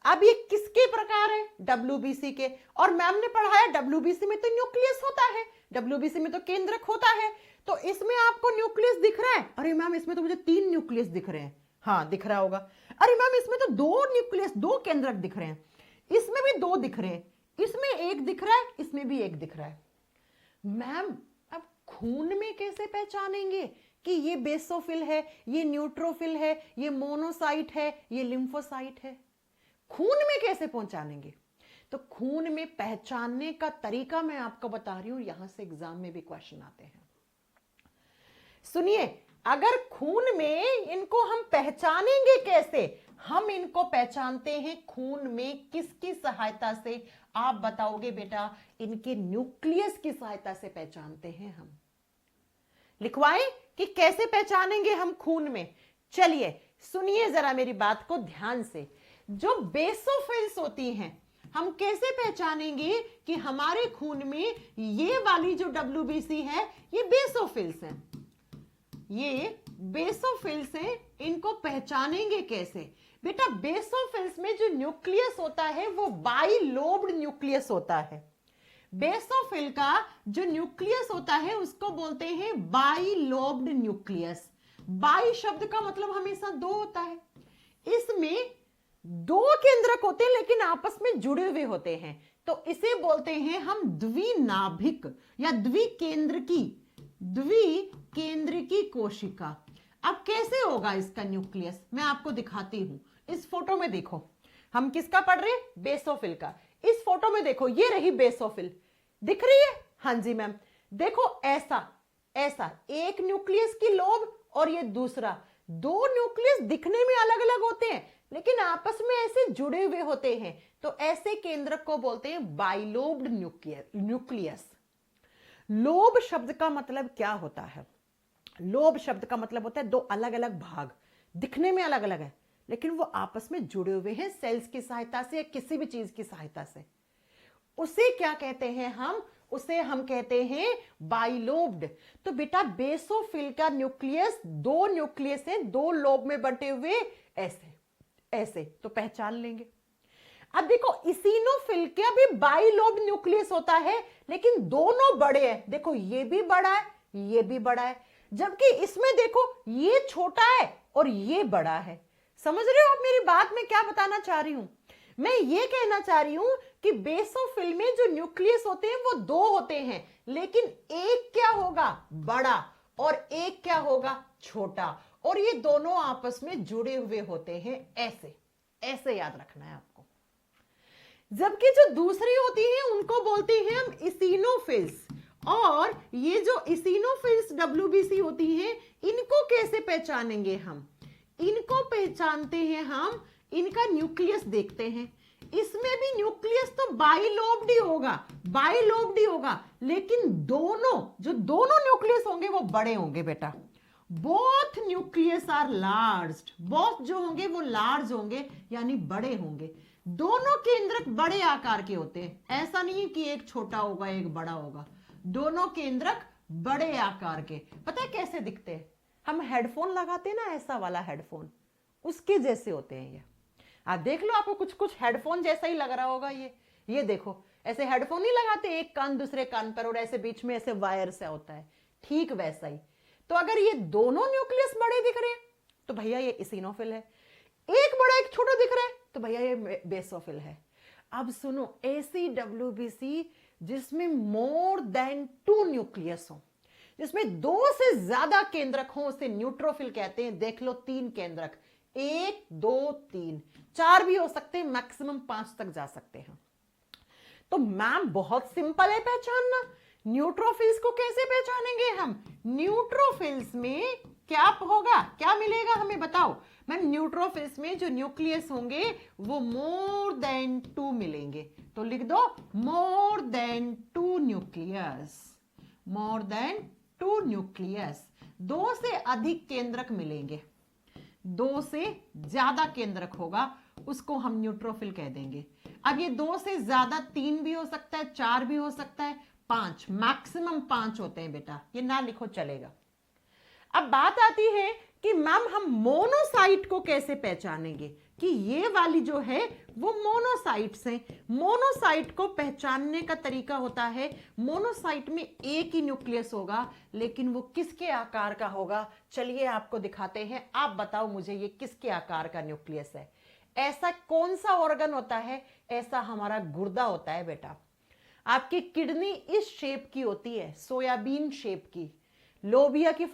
अब ये किसके प्रकार है? डब्ल्यूबीसी के। और मैम ने पढ़ाया डब्ल्यूबीसी में तो न्यूक्लियस होता है, डब्ल्यूबीसी में तो केंद्रक होता है। तो इसमें आपको न्यूक्लियस दिख रहा है? अरे मैम इसमें तो मुझे 3 न्यूक्लियस दिख रहे हैं। हाँ दिख रहा होगा। अरे मैम इसमें तो 2 न्यूक्लियस, 2 केंद्रक दिख रहे हैं। इसमें भी 2 दिख रहे हैं, इसमें 1 दिख रहा है, इसमें भी 1 दिख रहा है। मैम अब खून में कैसे पहचानेंगे कि ये बेसोफिल है, ये न्यूट्रोफिल है, ये मोनोसाइट है, ये लिम्फोसाइट है? खून में कैसे पहचानेंगे? तो खून में पहचानने का तरीका मैं आपको बता रही हूं, यहां से एग्जाम में भी क्वेश्चन आते हैं। सुनिए, अगर खून में इनको हम पहचानेंगे कैसे? हम इनको पहचानते हैं खून में किसकी सहायता से? आप बताओगे बेटा, इनके न्यूक्लियस की सहायता से पहचानते हैं हम। लिखवाएं कि कैसे पहचानेंगे हम खून में। चलिए सुनिए जरा मेरी बात को ध्यान से। जो बेसोफिल्स होती हैं, हम कैसे पहचानेंगे कि हमारे खून में ये वाली जो डब्ल्यूबीसी है ये बेसोफिल्स हैं? ये बेसोफिल्स हैं, इनको पहचानेंगे कैसे? बेटा बेसोफिल्स में जो न्यूक्लियस होता है वो बाइलोब्ड न्यूक्लियस होता है। बेसोफिल का जो न्यूक्लियस होता है उसको बोलते हैं बाइलोब्ड न्यूक्लियस। बाई शब्द का मतलब हमेशा 2 होता है। इसमें 2 केंद्रक होते हैं लेकिन आपस में जुड़े हुए होते हैं, तो इसे बोलते हैं हम द्विनाभिक या द्विकेंद्रकी कोशिका। अब कैसे होगा इसका न्यूक्लियस? मैं आपको दिखाती हूं। इस फोटो में देखो, हम किसका पढ़ रहे हैं? बेसोफिल का। इस फोटो में देखो, ये रही बेसोफिल, दिख रही है? हाँ जी मैम। देखो ऐसा ऐसा एक न्यूक्लियस की लोब और ये दूसरा, 2 न्यूक्लियस दिखने में अलग अलग होते हैं लेकिन आपस में ऐसे जुड़े हुए होते हैं, तो ऐसे केंद्रक को बोलते हैं बाइलोब्ड न्यूक्लियस। लोब शब्द का मतलब क्या होता है? लोब शब्द का मतलब होता है 2 अलग अलग भाग, दिखने में अलग अलग है लेकिन वो आपस में जुड़े हुए हैं सेल्स की सहायता से या किसी भी चीज की सहायता से। उसे क्या कहते हैं हम? उसे हम कहते हैं बाइलोब्ड। तो बेटा बेसोफिल का न्यूक्लियस 2 न्यूक्लियस हैं, 2 लोब में बंटे हुए, ऐसे ऐसे, तो पहचान लेंगे। अब देखो इसिनोफिल का भी बाइलोब्ड न्यूक्लियस होता है लेकिन दोनों बड़े हैं। देखो ये भी बड़ा है, ये भी बड़ा है, जबकि इसमें देखो ये छोटा है और ये बड़ा है। समझ रहे हो आप मेरी बात? में क्या बताना चाह रही हूं? मैं ये कहना चाह रही हूं कि बेसोफिल में जो न्यूक्लियस होते हैं वो 2 होते हैं लेकिन एक क्या होगा? बड़ा, और एक क्या होगा? छोटा, और ये दोनों आपस में जुड़े हुए होते हैं, ऐसे ऐसे याद रखना है आपको। जबकि जो दूसरी होती है उनको बोलते हैं हम इसिनोफिल्स, और ये जो इसिनोफिल्स डब्ल्यूबीसी होती हैं इनको कैसे पहचानेंगे हम? इनको पहचानते हैं हम, इनका न्यूक्लियस देखते हैं। इसमें भी न्यूक्लियस तो बाइलोब्ड ही होगा लेकिन दोनों न्यूक्लियस होंगे वो बड़े होंगे बेटा। Both nucleus are large, both जो होंगे वो लार्ज होंगे यानी बड़े होंगे। दोनों केंद्रक बड़े आकार के होते हैं, ऐसा नहीं है कि एक छोटा होगा एक बड़ा होगा, दोनों केंद्रक बड़े आकार के। पता है कैसे दिखते हैं? हम हेडफोन लगाते हैं ना, ऐसा वाला हेडफोन, उसके जैसे होते हैं ये। आप देख लो, आपको कुछ कुछ हेडफोन जैसा ही लग रहा होगा ये देखो, ऐसे हेडफोन नहीं लगाते एक कान दूसरे कान पर और ऐसे बीच में ऐसे वायर से होता है, ठीक वैसा ही। तो अगर ये दोनों न्यूक्लियस बड़े दिख रहे हैं तो भैया ये इसिनोफिल है, एक बड़ा एक छोटा दिख रहा है तो भैया ये बेसोफिल है। अब सुनो, ACWBC जिसमें मोर देन 2 न्यूक्लियस हो, जिसमें 2 से ज्यादा केंद्रक हो, उसे न्यूट्रोफिल कहते हैं। देख लो 3 केंद्रक, 1 2 3, 4 भी हो सकते हैं, मैक्सिमम 5 तक जा सकते हैं। तो मैम बहुत सिंपल है पहचानना। न्यूट्रोफिल्स को कैसे पहचानेंगे हम? न्यूट्रोफिल्स में क्या होगा, क्या मिलेगा हमें बताओ मैम? न्यूट्रोफिल्स में जो न्यूक्लियस होंगे वो मोर देन 2 मिलेंगे। तो लिख दो more than 2 nucleus, more than 2 nucleus. 2 से अधिक केंद्रक मिलेंगे, 2 से ज्यादा केंद्रक होगा उसको हम न्यूट्रोफिल कह देंगे। अब ये 2 से ज्यादा 3 भी हो सकता है, 4 भी हो सकता है, 5, मैक्सिमम 5 होते हैं बेटा, ये ना लिखो चलेगा। अब बात आती है कि मैम हम मोनोसाइट को कैसे पहचानेंगे कि ये वाली जो है वो मोनोसाइट्स हैं। मोनोसाइट को पहचानने का तरीका होता है, मोनोसाइट में एक ही न्यूक्लियस होगा, लेकिन वो किसके आकार का होगा? चलिए आपको दिखाते हैं। आप बताओ मुझे ये किसके आकार का न्यूक्लियस है? ऐसा कौन सा ऑर्गन होता है? ऐसा हमारा गुर्दा होता है बेटा। आपकी किडनी इस शेप की होती है, सोयाबीन शेप की। लोबिया की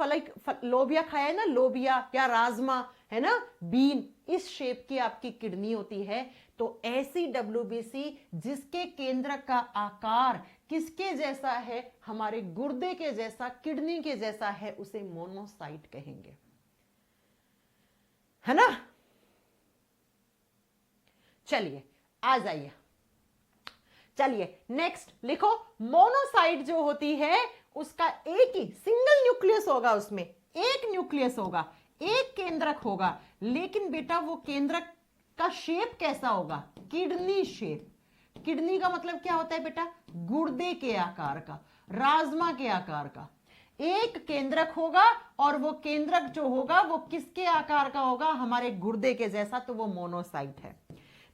लोबिया खाया है ना, लोबिया या राजमा है ना, बीन, इस शेप की आपकी किडनी होती है। तो ACWBC जिसके केंद्र का आकार किसके जैसा है? हमारे गुर्दे के जैसा, किडनी के जैसा है, उसे मोनोसाइट कहेंगे, है ना। चलिए आ जाइए, चलिए नेक्स्ट लिखो। मोनोसाइट जो होती है उसका एक ही सिंगल न्यूक्लियस होगा, उसमें एक न्यूक्लियस होगा, एक केंद्रक होगा, लेकिन बेटा वो केंद्रक का शेप कैसा होगा? Kidney shape. किडनी का मतलब क्या होता है बेटा? गुर्दे के आकार का, राजमा के आकार का। एक केंद्रक होगा और वो केंद्रक जो होगा वो किसके आकार का होगा? हमारे गुर्दे के जैसा, तो वो मोनोसाइट है।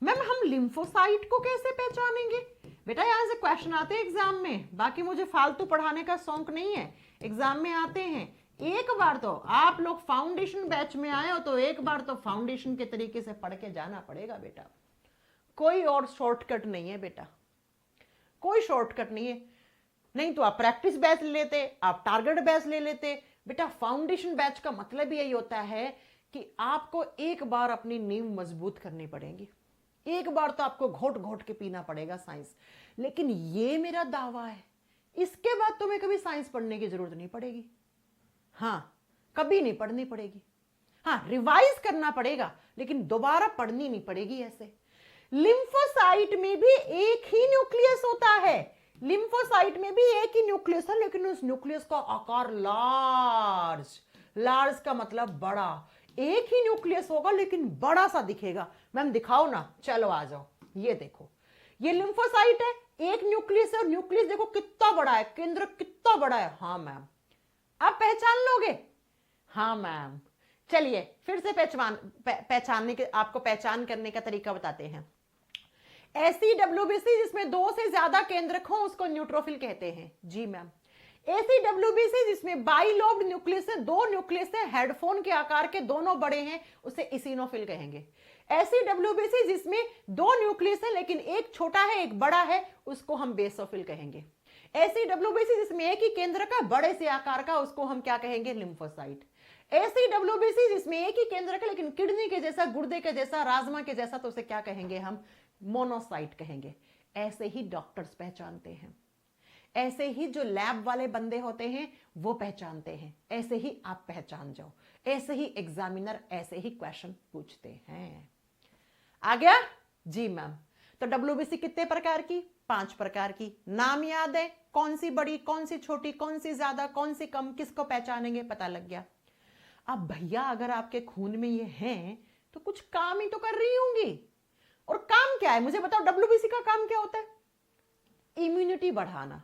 मैम हम लिम्फोसाइट को कैसे पहचानेंगे? बेटा यहां से क्वेश्चन आते हैं एग्जाम में, बाकी मुझे फालतू पढ़ाने का शौक नहीं है, एग्जाम में आते हैं। एक बार तो आप लोग फाउंडेशन बैच में आए हो तो एक बार तो फाउंडेशन के तरीके से पढ़ के जाना पड़ेगा बेटा, कोई और शॉर्टकट नहीं है बेटा, कोई शॉर्टकट नहीं है। नहीं तो आप प्रैक्टिस बैच ले लेते, आप टारगेट बैच ले लेते। बेटा फाउंडेशन बैच का मतलब यही होता है कि आपको एक बार अपनी नींव मजबूत करनी पड़ेगी, एक बार तो आपको घोट घोट के पीना पड़ेगा साइंस। लेकिन ये मेरा दावा है, इसके बाद तुम्हें कभी साइंस पढ़ने की जरूरत नहीं पड़ेगी। हाँ, कभी नहीं पढ़नी पड़ेगी। हाँ, रिवाइज करना पड़ेगा लेकिन दोबारा पढ़नी नहीं पड़ेगी। ऐसे लिम्फोसाइट में भी एक ही न्यूक्लियस होता है, लिम्फोसाइट में भी एक ही न्यूक्लियस है, लेकिन उस न्यूक्लियस का आकार लार्ज, लार्ज का मतलब बड़ा। एक ही न्यूक्लियस होगा लेकिन बड़ा सा दिखेगा। मैम दिखाओ ना, चलो आ जाओ, ये देखो, ये लिम्फोसाइट है, एक न्यूक्लियस है और न्यूक्लियस देखो कितना बड़ा है, केंद्र कितना बड़ा है। हाँ मैम, आप पहचान लोगे? हाँ मैम। चलिए फिर से पहचानने के, आपको पहचान करने का तरीका बताते हैं। ACWBC जिसमें 2 से ज्यादा केंद्रक हो उसको न्यूट्रोफिल कहते हैं। जी मैम। ACWBC जिसमें बाइलोब्ड न्यूक्लियस है, 2 न्यूक्लियस है, हेडफोन के आकार के, दोनों बड़े हैं, उसे इसिनोफिल कहेंगे। ACWBC जिसमें 2 न्यूक्लियस है लेकिन एक छोटा है एक बड़ा है, उसको हम बेसोफिल कहेंगे। ACWBC जिसमें एक ही केंद्र का, बड़े से आकार का, उसको हम क्या कहेंगे? लिम्फोसाइट। ACWBC जिसमें एक ही केंद्र का लेकिन किडनी के जैसा, गुर्दे के जैसा, राजमा के जैसा, तो उसे क्या कहेंगे हम? मोनोसाइट कहेंगे। ऐसे ही डॉक्टर्स पहचानते हैं, ऐसे ही जो लैब वाले बंदे होते हैं वो पहचानते हैं, ऐसे ही आप पहचान जाओ, ऐसे ही एग्जामिनर ऐसे ही क्वेश्चन पूछते हैं। आ गया? जी मैम। तो WBC कितने प्रकार की? 5 प्रकार की। नाम याद है? कौन सी बड़ी, कौन सी छोटी, कौन सी ज्यादा, कौन सी कम, किसको पहचानेंगे? पता लग गया। अब भैया अगर आपके खून में ये हैं तो कुछ काम ही तो कर रही होंगी। और काम क्या है मुझे बताओ? WBC का काम क्या होता है? इम्यूनिटी बढ़ाना,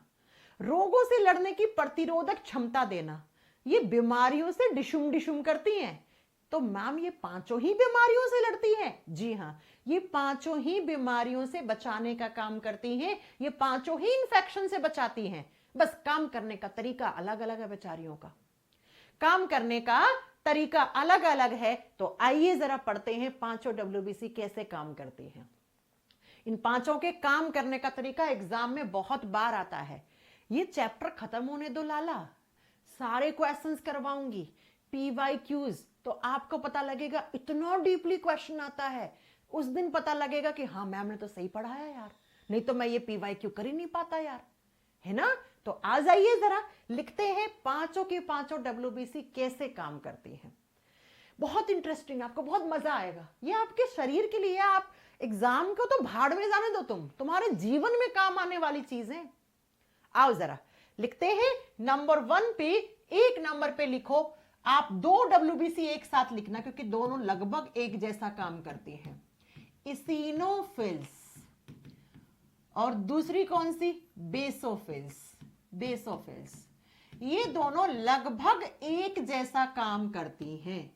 रोगों से लड़ने की प्रतिरोधक क्षमता देना। ये बीमारियों से डिशुम डिशुम करती हैं। तो मैम ये 5 ही बीमारियों से लड़ती हैं? जी हाँ, ये 5 ही बीमारियों से बचाने का काम करती हैं, ये 5 ही इंफेक्शन से बचाती हैं। बस काम करने का तरीका अलग अलग है बेचारियों का। काम करने का तरीका अलग अलग है। तो आइए जरा पढ़ते हैं पांचों WBC कैसे काम करती हैं। इन पांचों के काम करने का तरीका एग्जाम में बहुत बार आता है। ये चैप्टर खत्म होने दो लाला, सारे क्वेश्चंस करवाऊंगी, PYQs, तो आपको पता लगेगा इतना डीपली क्वेश्चन आता है। उस दिन पता लगेगा कि हाँ मैम ने तो सही पढ़ाया यार, नहीं तो मैं ये PYQ कर ही नहीं पाता यार, है ना। तो आ जाइए जरा लिखते हैं पांचों के पांचों WBC कैसे काम करती हैं। बहुत इंटरेस्टिंग, आपको बहुत मजा आएगा। ये आपके शरीर के लिए, आप एग्जाम को तो भाड़ में जाने दो, तुम्हारे जीवन में काम आने वाली चीजें। आओ जरा लिखते हैं। नंबर 1 पे, एक नंबर पे लिखो आप 2 WBC एक साथ लिखना, क्योंकि दोनों लगभग एक जैसा काम करती हैं। इसिनोफिल्स और दूसरी कौन सी, बेसोफिल्स। बेसोफिल्स ये दोनों लगभग एक जैसा काम करती हैं।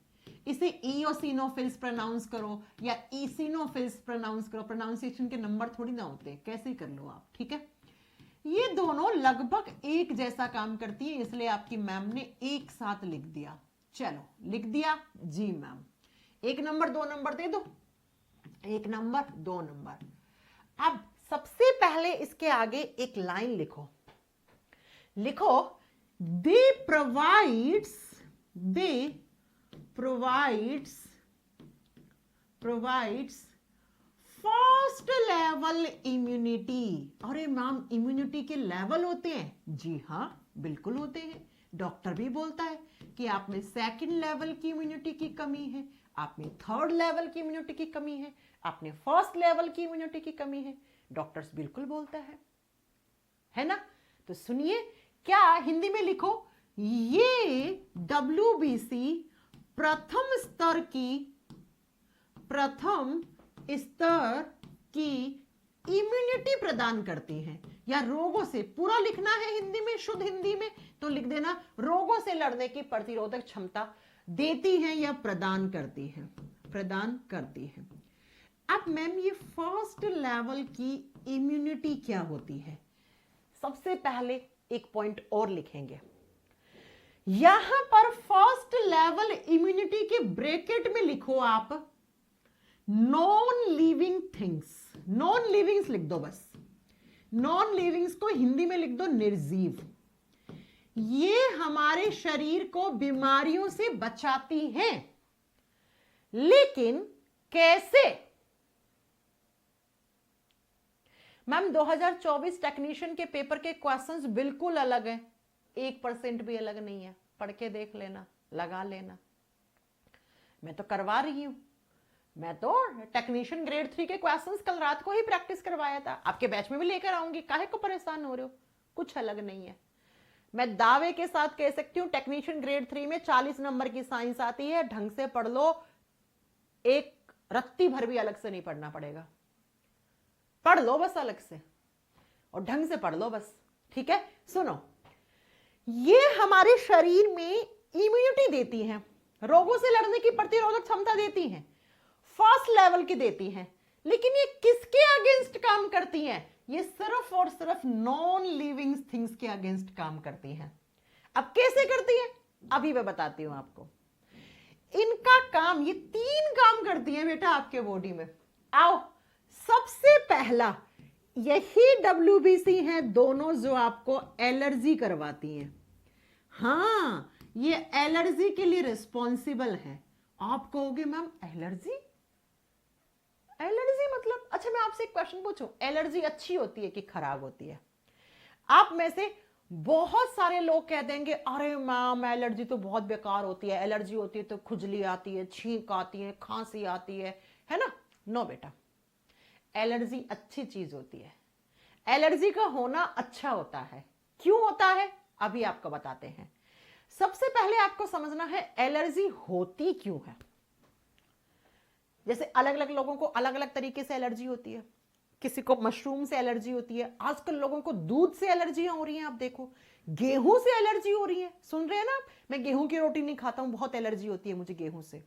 इसे ईओसिनोफिल्स प्रोनाउंस करो या ईसिनोफिल्स प्रोनाउंस करो, प्रोनाउंसिएशन के नंबर थोड़ी ना होते, कैसे ही कर लो आप, ठीक है। ये दोनों लगभग एक जैसा काम करती है, इसलिए आपकी मैम ने एक साथ लिख दिया। चलो लिख दिया जी मैम, 1 नंबर 2 नंबर दे दो, 1 नंबर 2 नंबर। अब सबसे पहले इसके आगे एक लाइन लिखो, लिखो दे प्रोवाइड्स फर्स्ट लेवल इम्यूनिटी। अरे मैम इम्यूनिटी के लेवल होते हैं? जी हाँ बिल्कुल होते हैं। डॉक्टर भी बोलता है कि आप में सेकंड लेवल की इम्यूनिटी की कमी है, आप में थर्ड लेवल की इम्यूनिटी की कमी है, आप में फर्स्ट लेवल की इम्यूनिटी की कमी है। डॉक्टर्स बिल्कुल बोलता है ना। तो सुनिए, क्या हिंदी में लिखो, ये WBC प्रथम स्तर की इम्यूनिटी प्रदान करती हैं, या रोगों से, पूरा लिखना है हिंदी में, शुद्ध हिंदी में तो लिख देना, रोगों से लड़ने की प्रतिरोधक क्षमता देती हैं या प्रदान करती हैं। अब मैम ये फर्स्ट लेवल की इम्यूनिटी क्या होती है? सबसे पहले एक पॉइंट और लिखेंगे, यहां पर फर्स्ट लेवल इम्यूनिटी के ब्रैकेट में लिखो आप non living things. Non livings लिख दो बस, नॉन लिविंग्स को हिंदी में लिख दो निर्जीव। ये हमारे शरीर को बीमारियों से बचाती हैं, लेकिन कैसे? मैम 2024 टेक्नीशियन के पेपर के क्वेश्चंस बिल्कुल अलग हैं, 1% भी अलग नहीं है। पढ़ के देख लेना, लगा लेना। मैं तो करवा रही हूं, मैं तो टेक्नीशियन ग्रेड 3 के क्वेश्चंस कल रात को ही प्रैक्टिस करवाया था, आपके बैच में भी लेकर आऊंगी, काहे को परेशान हो रहे हो? कुछ अलग नहीं है। मैं दावे के साथ कह सकती हूं टेक्नीशियन ग्रेड 3 में 40 नंबर की साइंस आती है, ढंग से पढ़ लो, एक रत्ती भर भी अलग से नहीं पढ़ना पड़ेगा। पढ़ लो बस अलग से और ढंग से पढ़ लो बस, ठीक है। सुनो, ये हमारे शरीर में इम्यूनिटी देती हैं, रोगों से लड़ने की प्रतिरोधक क्षमता देती हैं, फर्स्ट लेवल की देती हैं, लेकिन ये किसके अगेंस्ट काम करती हैं? ये सिर्फ और सिर्फ नॉन लिविंग थिंग्स के अगेंस्ट काम करती हैं। अब कैसे करती हैं? अभी मैं बताती हूं आपको। इनका काम, ये 3 काम करती हैं बेटा आपके बॉडी में। आओ, सबसे पहला यही WBC है दोनों जो आपको एलर्जी करवाती हैं। हाँ, ये एलर्जी के लिए रिस्पॉन्सिबल है। आप कहोगे मैम एलर्जी, एलर्जी मतलब? अच्छा मैं आपसे एक क्वेश्चन पूछूं, एलर्जी अच्छी होती है कि खराब होती है? आप में से बहुत सारे लोग कह देंगे अरे मैम एलर्जी तो बहुत बेकार होती है, एलर्जी होती है तो खुजली आती है, छींक आती है, खांसी आती है ना। नो बेटा, एलर्जी अच्छी चीज होती है, एलर्जी का होना अच्छा होता है। क्यों होता है अभी आपको बताते हैं। सबसे पहले आपको समझना है एलर्जी होती क्यों है। जैसे अलग अलग लोगों को अलग अलग तरीके से एलर्जी होती है, किसी को मशरूम से एलर्जी होती है, आजकल लोगों को दूध से एलर्जियां हो रही हैं। आप देखो, गेहूं से एलर्जी हो रही है, सुन रहे हैं ना आप? मैं गेहूं की रोटी नहीं खाता हूं, बहुत एलर्जी होती है मुझे गेहूं से।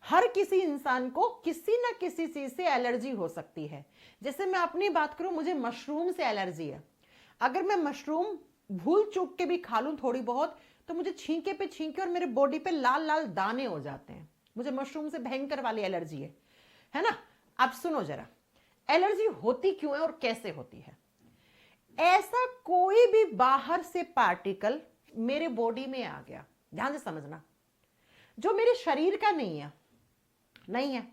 हर किसी इंसान को किसी ना किसी चीज से एलर्जी हो सकती है। जैसे मैं अपनी बात करूं, मुझे मशरूम से एलर्जी है। अगर मैं मशरूम भूल चूक के भी खा लूं थोड़ी बहुत, तो मुझे छींके पे छींके और मेरे बॉडी पे लाल लाल दाने हो जाते हैं। मुझे मशरूम से भयंकर वाली एलर्जी है ना। अब सुनो जरा, एलर्जी होती क्यों है और कैसे होती है। ऐसा कोई भी बाहर से पार्टिकल मेरे बॉडी में आ गया, ध्यान से समझना, जो मेरे शरीर का नहीं है।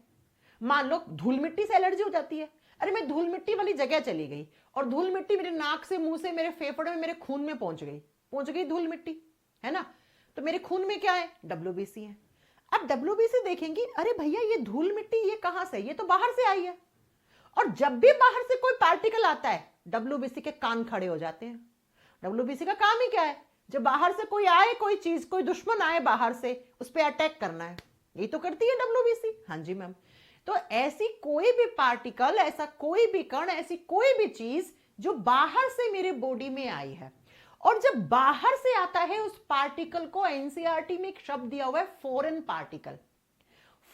मान लो धूल मिट्टी से एलर्जी हो जाती है। अरे मैं धूल मिट्टी वाली जगह चली गई और धूल मिट्टी मेरे नाक से, मुंह से, मेरे फेफड़े में, मेरे खून में पहुंच गई धूल मिट्टी, है ना। तो मेरे खून में क्या है, WBC है। अब WBC देखेंगी, अरे भैया ये धूल मिट्टी ये कहां से, ये तो बाहर से आई है। और जब भी बाहर से कोई पार्टिकल आता है, WBC के कान खड़े हो जाते हैं। WBC का काम ही क्या है, जब बाहर से कोई आए, कोई चीज, कोई दुश्मन आए बाहर से, उस पर अटैक करना है। यही तो करती है WBC। हाँ जी मैम। तो ऐसी कोई भी पार्टिकल, ऐसा कोई भी कण, ऐसी कोई भी चीज जो बाहर से मेरे बॉडी में आई है, और जब बाहर से आता है उस पार्टिकल को एनसीईआरटी में एक शब्द दिया हुआ है, फॉरेन पार्टिकल।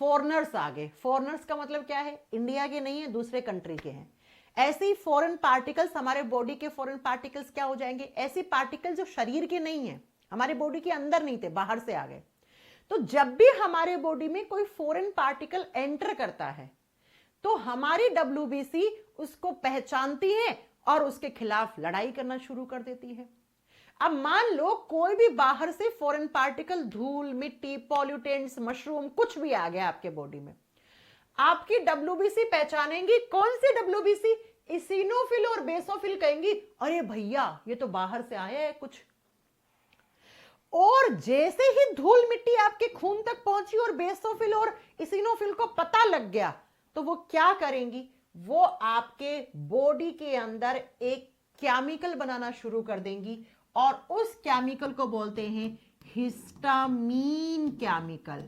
फॉरेनर्स आ गए। फॉरेनर्स का मतलब क्या है, इंडिया के नहीं है, दूसरे कंट्री के हैं। ऐसे ही फॉरेन पार्टिकल्स, हमारे बॉडी के फॉरेन पार्टिकल्स क्या हो जाएंगे, ऐसे पार्टिकल जो शरीर के नहीं है, हमारे बॉडी के अंदर नहीं थे, बाहर से आ गए। तो जब भी हमारे बॉडी में कोई फॉरेन पार्टिकल एंटर करता है, तो हमारी WBC उसको पहचानती है और उसके खिलाफ लड़ाई करना शुरू कर देती है। अब मान लो कोई भी बाहर से फॉरेन पार्टिकल, धूल मिट्टी, पॉल्यूटेंट्स, मशरूम, कुछ भी आ गया आपके बॉडी में, आपकी WBC पहचानेंगी। कौन सी WBC, इसिनोफिल और बेसोफिल कहेंगी, अरे भैया ये तो बाहर से आया है कुछ। और जैसे ही धूल मिट्टी आपके खून तक पहुंची और बेसोफिल और इसिनोफिल को पता लग गया, तो वो क्या करेंगी, वो आपके बॉडी के अंदर एक केमिकल बनाना शुरू कर देंगी, और उस केमिकल को बोलते हैं हिस्टामीन केमिकल।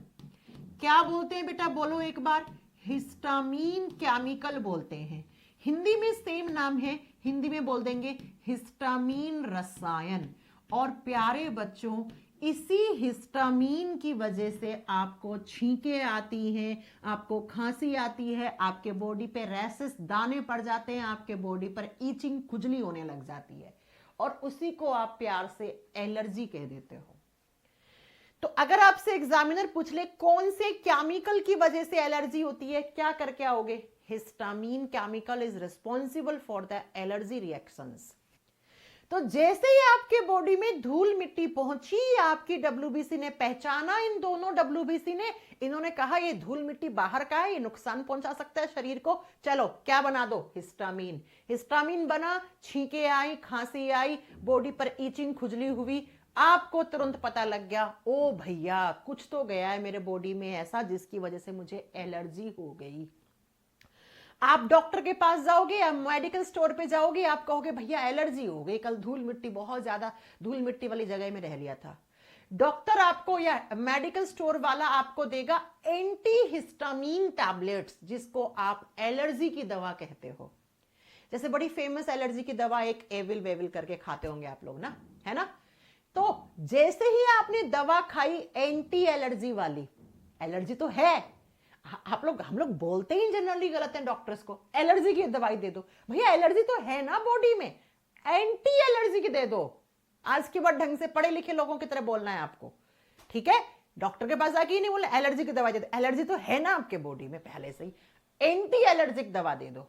क्या बोलते हैं बेटा, बोलो एक बार, हिस्टामीन केमिकल बोलते हैं। हिंदी में सेम नाम है, हिंदी में बोल देंगे हिस्टामीन रसायन। और प्यारे बच्चों, इसी हिस्टामीन की वजह से आपको छींके आती हैं, आपको खांसी आती है, आपके बॉडी पे रैशेस, दाने पड़ जाते हैं, आपके बॉडी पर ईचिंग, खुजली होने लग जाती है, और उसी को आप प्यार से एलर्जी कह देते हो। तो अगर आपसे एग्जामिनर पूछ ले कौन से केमिकल की वजह से एलर्जी होती है, क्या करके आओगे, histamine chemical is responsible for the allergy reactions. तो जैसे ही आपके बॉडी में धूल मिट्टी पहुंची, आपकी WBC ने पहचाना, इन दोनों WBC ने, इन्होंने कहा ये धूल मिट्टी बाहर का है, ये नुकसान पहुंचा सकता है शरीर को, चलो क्या बना दो, हिस्टामीन। हिस्टामीन बना, छींके आई, खांसी आई, बॉडी पर ईचिंग, खुजली हुई, आपको तुरंत पता लग गया, ओ भैया कुछ तो गया है मेरे बॉडी में ऐसा जिसकी वजह से मुझे एलर्जी हो गई। आप डॉक्टर के पास जाओगे या मेडिकल स्टोर पे जाओगे, आप कहोगे भैया एलर्जी हो गई, कल धूल मिट्टी, बहुत ज्यादा धूल मिट्टी वाली जगह में रह लिया था। डॉक्टर आपको या मेडिकल स्टोर वाला आपको देगा एंटी हिस्टामीन टैबलेट्स, जिसको आप एलर्जी की दवा कहते हो। जैसे बड़ी फेमस एलर्जी की दवा एक एविल वेविल करके खाते होंगे आप लोग ना, है ना। तो जैसे ही आपने दवा खाई एंटी एलर्जी वाली, एलर्जी तो है, आप लोग, हम लोग बोलते ही जनरली गलत हैं डॉक्टर्स को, एलर्जी की दवाई दे दो, भैया एलर्जी तो है ना बॉडी में, एंटी एलर्जी की दे दो। आज के बाद ढंग से पढ़े लिखे लोगों की तरह बोलना है आपको, ठीक है। डॉक्टर के पास जाके ही नहीं बोलना एलर्जी की दवाई दे दो, एलर्जी तो है ना आपके बॉडी में पहले से ही, एंटी एलर्जिक दवा दे दो,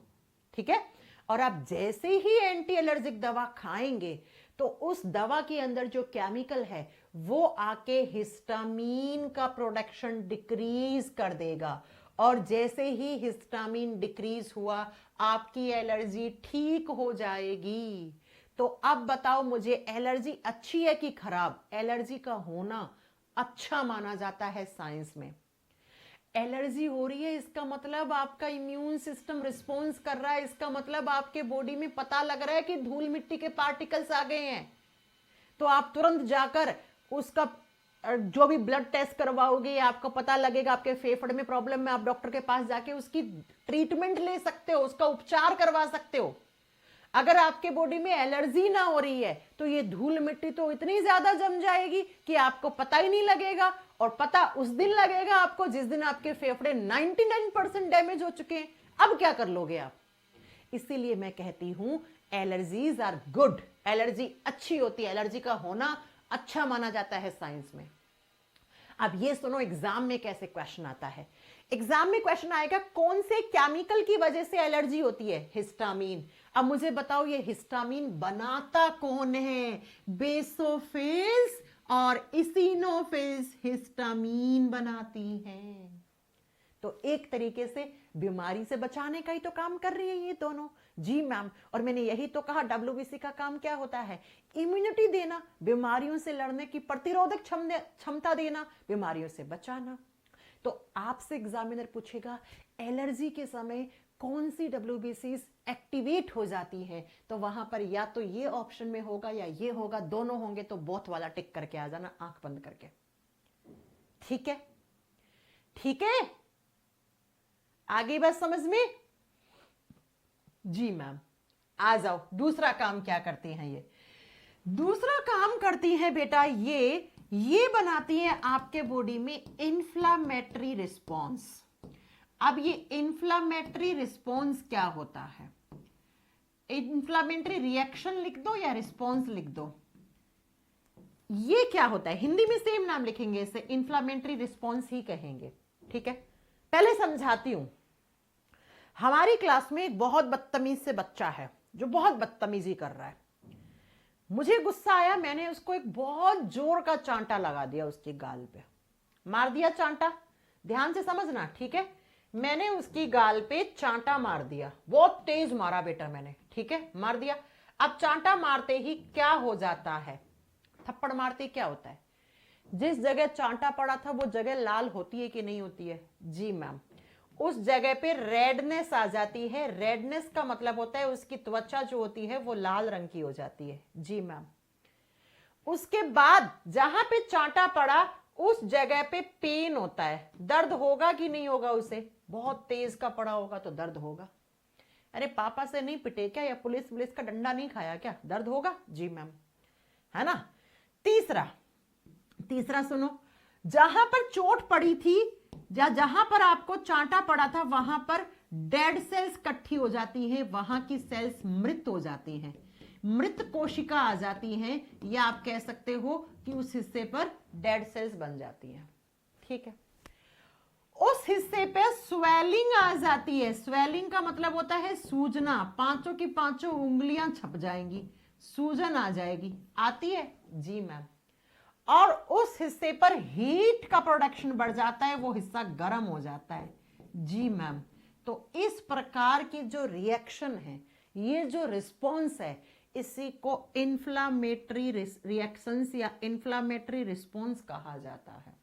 ठीक है। और आप जैसे ही एंटी एलर्जिक दवा खाएंगे, तो उस दवा के अंदर जो केमिकल है वो आके हिस्टामीन का प्रोडक्शन डिक्रीज कर देगा, और जैसे ही हिस्टामीन डिक्रीज हुआ, आपकी एलर्जी ठीक हो जाएगी। तो अब बताओ मुझे, एलर्जी अच्छी है कि खराब? एलर्जी का होना अच्छा माना जाता है साइंस में। एलर्जी हो रही है, इसका मतलब आपका इम्यून सिस्टम रिस्पॉन्स कर रहा है, इसका मतलब आपके बॉडी में पता लग रहा है कि धूल मिट्टी के पार्टिकल्स आ गए हैं। तो आप तुरंत जाकर उसका जो भी ब्लड टेस्ट करवाओगे, आपको पता लगेगा आपके फेफड़े में प्रॉब्लम है, आप डॉक्टर के पास जाके उसकी ट्रीटमेंट ले सकते हो, उसका उपचार करवा सकते हो। अगर आपके बॉडी में एलर्जी ना हो रही है, तो ये धूल मिट्टी तो इतनी ज्यादा जम जाएगी कि आपको पता ही नहीं लगेगा, और पता उस दिन लगेगा आपको जिस दिन आपके फेफड़े 99% डैमेज हो चुके हैं। अब क्या कर लोगे आप? इसीलिए मैं कहती हूं एलर्जीज आर गुड, एलर्जी अच्छी होती है, एलर्जी का होना अच्छा माना जाता है साइंस में। अब ये सुनो एग्जाम में कैसे क्वेश्चन आता है। एग्जाम में क्वेश्चन आएगा कौन से केमिकल की वजह से एलर्जी होती है? हिस्टामीन। अब मुझे बताओ ये हिस्टामीन बनाता कौन है? बेसोफिल्स और इसिनोफिल्स हिस्टामीन बनाती हैं। तो एक तरीके से बीमारी से बचाने का ही तो काम कर रही है ये दोनों। जी मैम, और मैंने यही तो कहा डब्ल्यूबीसी का काम क्या होता है? इम्यूनिटी देना, बीमारियों से लड़ने की प्रतिरोधक क्षमता देना, बीमारियों से बचाना। तो आपसे एग्जामिनर पूछेगा एलर्जी के समय कौन सी डब्ल्यूबीसीज एक्टिवेट हो जाती है, तो वहां पर या तो ये ऑप्शन में होगा या ये होगा, दोनों होंगे तो बोथ वाला टिक करके आ जाना आंख बंद करके। ठीक है, ठीक है, आगे बस समझ में? जी मैम, आ जाओ। दूसरा काम क्या करती हैं ये? दूसरा काम करती हैं बेटा ये बनाती है आपके बॉडी में इन्फ्लामेटरी रिस्पॉन्स। अब ये इन्फ्लामेटरी रिस्पॉन्स क्या होता है? इन्फ्लामेटरी रिएक्शन लिख दो या रिस्पॉन्स लिख दो? ये क्या होता है? हिंदी में सेम नाम लिखेंगे, इसे इन्फ्लामेटरी रिस्पॉन्स ही कहेंगे। ठीक है, पहले समझाती हूं। हमारी क्लास में एक बहुत बदतमीज से बच्चा है जो बहुत बदतमीजी कर रहा है। मुझे गुस्सा आया, मैंने उसको एक बहुत जोर का चांटा लगा दिया, उसकी गाल पे मार दिया चांटा। ध्यान से समझना, ठीक है? मैंने उसकी गाल पे चांटा मार दिया, बहुत तेज मारा बेटा मैंने, ठीक है? मार दिया। अब चांटा मारते ही क्या हो जाता है? थप्पड़ मारते ही क्या होता है? जिस जगह चांटा पड़ा था वो जगह लाल होती है कि नहीं होती है? जी मैम, उस जगह पे रेडनेस आ जाती है। रेडनेस का मतलब होता है उसकी त्वचा जो होती है वो लाल रंग की हो जाती है। जी मैम। उसके बाद जहां पे चांटा पड़ा उस जगह पे पेन होता है। दर्द होगा कि नहीं होगा? उसे बहुत तेज का पड़ा होगा तो दर्द होगा। अरे पापा से नहीं पिटे क्या, या पुलिस का डंडा नहीं खाया क्या? दर्द होगा। जी मैम, है ना? तीसरा सुनो, जहां पर चोट पड़ी थी या जहां पर आपको चांटा पड़ा था वहां पर डेड सेल्स इकट्ठी हो जाती हैं, वहां की सेल्स मृत हो जाती हैं, मृत कोशिका आ जाती हैं, या आप कह सकते हो कि उस हिस्से पर डेड सेल्स बन जाती हैं। ठीक है, उस हिस्से पे स्वेलिंग आ जाती है। स्वेलिंग का मतलब होता है सूजना, पांचों की पांचों उंगलियां छप जाएंगी, सूजन आ जाएगी। आती है? जी मैम। और उस हिस्से पर हीट का प्रोडक्शन बढ़ जाता है, वो हिस्सा गर्म हो जाता है। जी मैम। तो इस प्रकार की जो रिएक्शन है, ये जो रिस्पॉन्स है, इसी को इन्फ्लामेटरी रिएक्शंस या इन्फ्लामेटरी रिस्पॉन्स कहा जाता है।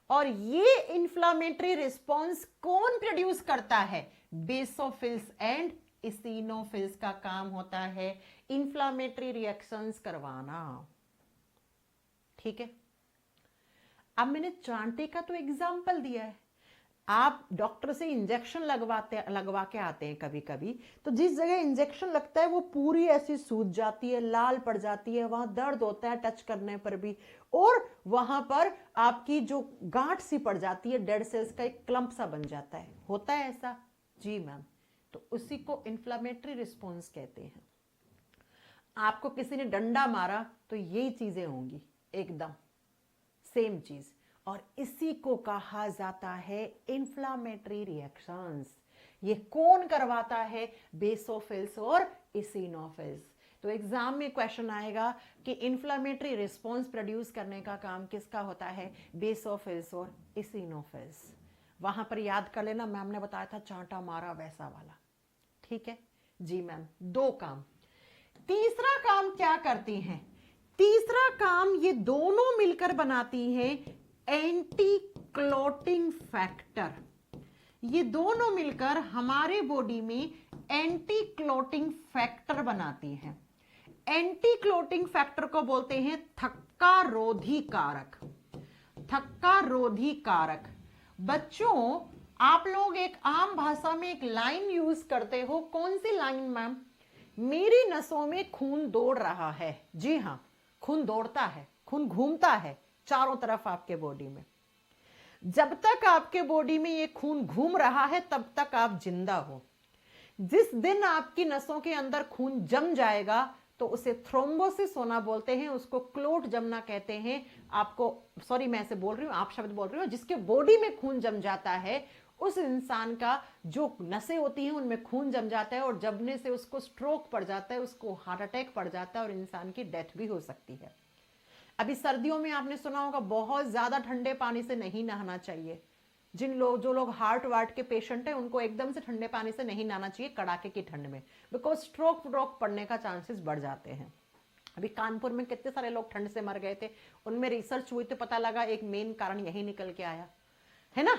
और ये इन्फ्लामेटरी रिस्पॉन्स कौन प्रोड्यूस करता है? बेसोफिल्स एंड इसिनोफिल्स का काम होता है इन्फ्लामेटरी रिएक्शंस करवाना। ठीक है, अब मैंने चांटे का तो एग्जाम्पल दिया है। आप डॉक्टर से इंजेक्शन लगवा के आते हैं कभी कभी, तो जिस जगह इंजेक्शन लगता है वो पूरी ऐसी सूज जाती है, लाल पड़ जाती है, वहां दर्द होता है टच करने पर भी, और वहां पर आपकी जो गांठ सी पड़ जाती है, डेड सेल्स का एक क्लम्प सा बन जाता है। होता है ऐसा? जी मैम। तो उसी को इन्फ्लामेटरी रिस्पॉन्स कहते हैं। आपको किसी ने डंडा मारा तो यही चीजें होंगी, एकदम सेम चीज, और इसी को कहा जाता है इन्फ्लामेटरी रिएक्शंस। ये कौन करवाता है? बेसोफिल्स और इसिनोफिल्स। तो एग्जाम में क्वेश्चन आएगा कि इन्फ्लामेटरी रिस्पॉन्स प्रोड्यूस करने का काम किसका होता है? बेसोफिल्स और इसिनोफिल्स। वहां पर याद कर लेना, मैम ने बताया था चांटा मारा वैसा वाला। ठीक है जी मैम। दो काम। तीसरा काम क्या करती हैं? तीसरा काम ये दोनों मिलकर बनाती हैं एंटी क्लॉटिंग फैक्टर। ये दोनों मिलकर हमारे बॉडी में एंटी क्लॉटिंग फैक्टर बनाती हैं। एंटी क्लॉटिंग फैक्टर को बोलते हैं थक्का रोधी कारक। थक्का रोधी कारक। बच्चों, आप लोग एक आम भाषा में एक लाइन यूज करते हो, कौन सी लाइन मैम? मेरी नसों में खून दौड़ रहा है। जी हां, खून दौड़ता है, खून घूमता है चारों तरफ आपके बॉडी में। जब तक आपके बॉडी में ये खून घूम रहा है तब तक आप जिंदा हो। जिस दिन आपकी नसों के अंदर खून जम जाएगा तो उसे थ्रोम्बोसिस होना बोलते हैं, उसको क्लोट जमना कहते हैं। आपको सॉरी मैं ऐसे बोल रही हूँ, आप शब्द बोल रही हूँ, जिसके बॉडी में खून जम जाता है उस इंसान का जो नसें होती हैं उनमें खून जम जाता है और जमने से उसको स्ट्रोक पड़ जाता है, उसको हार्ट अटैक पड़ जाता है और इंसान की डेथ भी हो सकती है। अभी सर्दियों में आपने सुना होगा बहुत ज्यादा ठंडे पानी से नहीं नहाना चाहिए। जो लोग हार्ट वार्ट के पेशेंट हैं उनको एकदम से ठंडे पानी से नहीं नहाना चाहिए कड़ाके की ठंड में, बिकॉज स्ट्रोक व्रोक पड़ने का चांसेस बढ़ जाते हैं। अभी कानपुर में कितने सारे लोग ठंड से मर गए थे, उनमें रिसर्च हुई तो पता लगा एक मेन कारण यही निकल के आया है ना।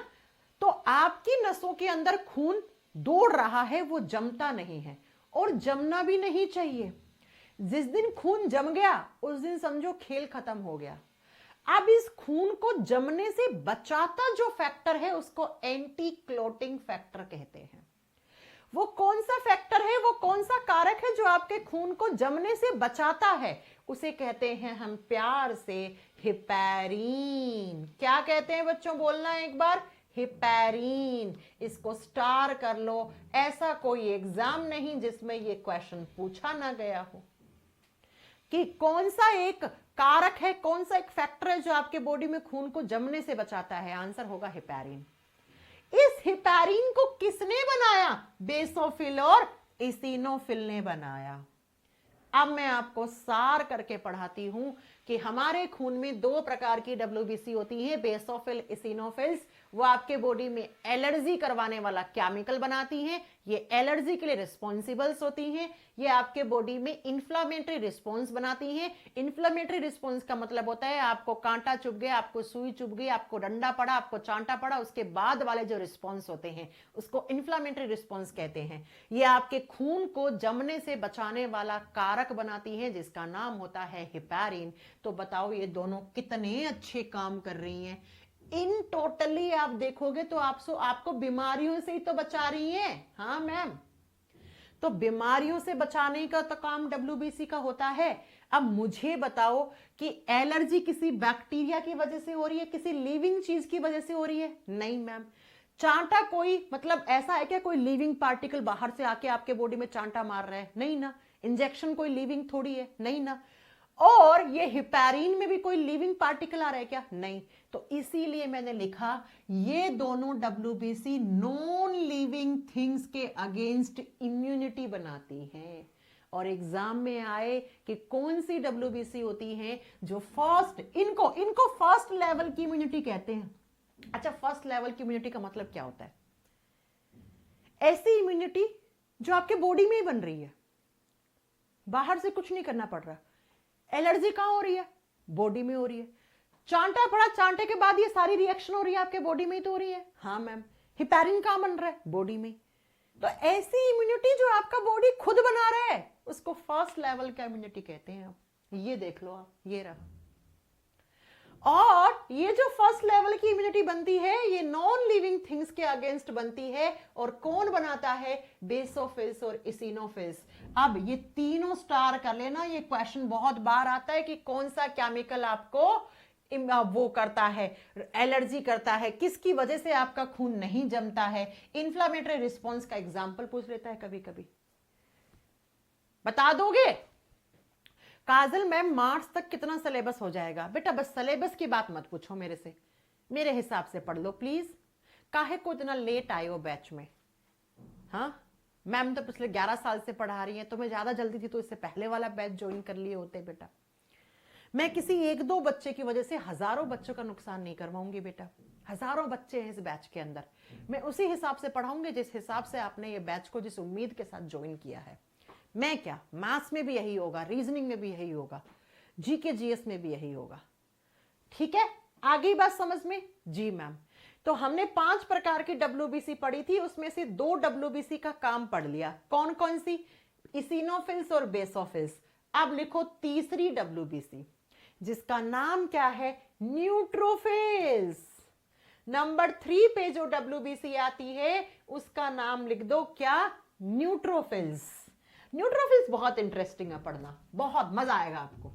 तो आपकी नसों के अंदर खून दौड़ रहा है, वो जमता नहीं है और जमना भी नहीं चाहिए। जिस दिन खून जम गया उस दिन समझो खेल खत्म हो गया। अब इस खून को जमने से बचाता जो फैक्टर है उसको एंटी क्लोटिंग फैक्टर कहते हैं। वो कौन सा फैक्टर है, वो कौन सा कारक है जो आपके खून को जमने से बचाता है, उसे कहते हैं हम प्यार से हिपैरिन। क्या कहते हैं बच्चों, बोलना एक बार, हिपैरिन। इसको स्टार कर लो, ऐसा कोई एग्जाम नहीं जिसमें ये क्वेश्चन पूछा ना गया हो कि कौन सा एक कारक है, कौन सा एक फैक्टर है जो आपके बॉडी में खून को जमने से बचाता है। आंसर होगा हिपैरिन। इस हिपैरिन को किसने बनाया, बेसोफिल और इसिनोफिल ने बनाया। अब मैं आपको सार करके पढ़ाती हूं कि हमारे खून में दो प्रकार की डब्ल्यूबीसी होती है, बेसोफिल, इसिनोफिल्स। वो आपके बॉडी में एलर्जी करवाने वाला केमिकल बनाती हैं, ये एलर्जी के लिए रिस्पॉन्सिबल्स होती हैं। ये आपके बॉडी में इंफ्लामेटरी रिस्पॉन्स बनाती हैं। इंफ्लामेटरी रिस्पॉन्स का मतलब होता है आपको कांटा चुभ गया, आपको सुई चुभ गई, आपको डंडा पड़ा, आपको चांटा पड़ा, उसके बाद वाले जो रिस्पॉन्स होते हैं उसको इंफ्लामेटरी रिस्पॉन्स कहते हैं। ये आपके खून को जमने से बचाने वाला कारक बनाती है जिसका नाम होता है हिपैरिन। तो बताओ ये दोनों कितने अच्छे काम कर रही हैं। इन टोटली आप देखोगे तो आपको बीमारियों से ही तो बचा रही हैं। हाँ मैम, तो बीमारियों से बचाने का तो काम डब्ल्यूबीसी का होता है। अब मुझे बताओ कि एलर्जी किसी बैक्टीरिया की वजह से हो रही है, किसी लिविंग चीज की वजह से हो रही है? नहीं मैम। चांटा कोई मतलब ऐसा है क्या कोई लिविंग पार्टिकल बाहर से आके आपके बॉडी में चांटा मार रहा है? नहीं ना। इंजेक्शन कोई लिविंग थोड़ी है? नहीं ना। और ये हिपैरिन में भी कोई लिविंग पार्टिकल आ रहा है क्या? नहीं। तो इसीलिए मैंने लिखा ये दोनों डब्ल्यूबीसी नॉन लिविंग थिंग्स के अगेंस्ट इम्यूनिटी बनाती हैं। और एग्जाम में आए कि कौन सी डब्ल्यूबीसी होती है जो फर्स्ट, इनको फर्स्ट लेवल की इम्यूनिटी कहते हैं। अच्छा, फर्स्ट लेवल की इम्यूनिटी का मतलब क्या होता है? ऐसी इम्यूनिटी जो आपके बॉडी में ही बन रही है, बाहर से कुछ नहीं करना पड़ रहा। एलर्जी कहां हो रही है? बॉडी में हो रही है। चांटा पड़ा, चांटे के बाद ये सारी रिएक्शन हो रही है आपके बॉडी में ही तो हो रही है। हाँ मैम। हिपैरिन कहां बन रहा है? बॉडी में। तो ऐसी इम्यूनिटी जो आपका बॉडी खुद बना रहा है उसको फर्स्ट लेवल का इम्यूनिटी कहते हैं। ये देख लो आप, ये रहा। और ये जो फर्स्ट लेवल की इम्यूनिटी बनती है ये नॉन लिविंग थिंग्स के अगेंस्ट बनती है। और कौन बनाता है? बेसोफिल्स और इसिनोफिल्स। अब ये तीनों स्टार कर लेना, ये क्वेश्चन बहुत बार आता है कि कौन सा केमिकल आपको वो करता है, एलर्जी करता है, किसकी वजह से आपका खून नहीं जमता है। इंफ्लामेटरी रिस्पॉन्स का एग्जाम्पल पूछ लेता है कभी कभी। बता दोगे? काजल मैम मार्च तक कितना सिलेबस हो जाएगा? बेटा बस सिलेबस की बात मत पूछो मेरे से, मेरे हिसाब से पढ़ लो प्लीज। काहे को इतना लेट आए हो बैच में? हाँ मैम तो पिछले 11 साल से पढ़ा रही है, तुम्हें ज्यादा जल्दी थी तो इससे पहले वाला बैच ज्वाइन कर लिए होते। बेटा मैं किसी एक दो बच्चे की वजह से हजारों बच्चों का नुकसान नहीं करवाऊंगी बेटा। हजारों बच्चे हैं इस बैच के अंदर, मैं उसी हिसाब से पढ़ाऊंगी जिस हिसाब से आपने ये बैच को जिस उम्मीद के साथ ज्वाइन किया है। मैं क्या, मैथ्स में भी यही होगा, रीजनिंग में भी यही होगा, जीके जीएस में भी यही होगा। ठीक है, आगे बात समझ में? जी मैम। तो हमने 5 प्रकार की डब्ल्यूबीसी पढ़ी थी, उसमें से 2 डब्ल्यूबीसी का काम पढ़ लिया। कौन कौन सी? इसिनोफिल्स और बेसोफिल्स। अब लिखो तीसरी डब्ल्यूबीसी जिसका नाम क्या है? न्यूट्रोफिल्स। नंबर 3 पे जो डब्ल्यूबीसी आती है उसका नाम लिख दो क्या? न्यूट्रोफिल्स। न्यूट्रोफिल्स बहुत इंटरेस्टिंग है पढ़ना, बहुत मजा आएगा आपको।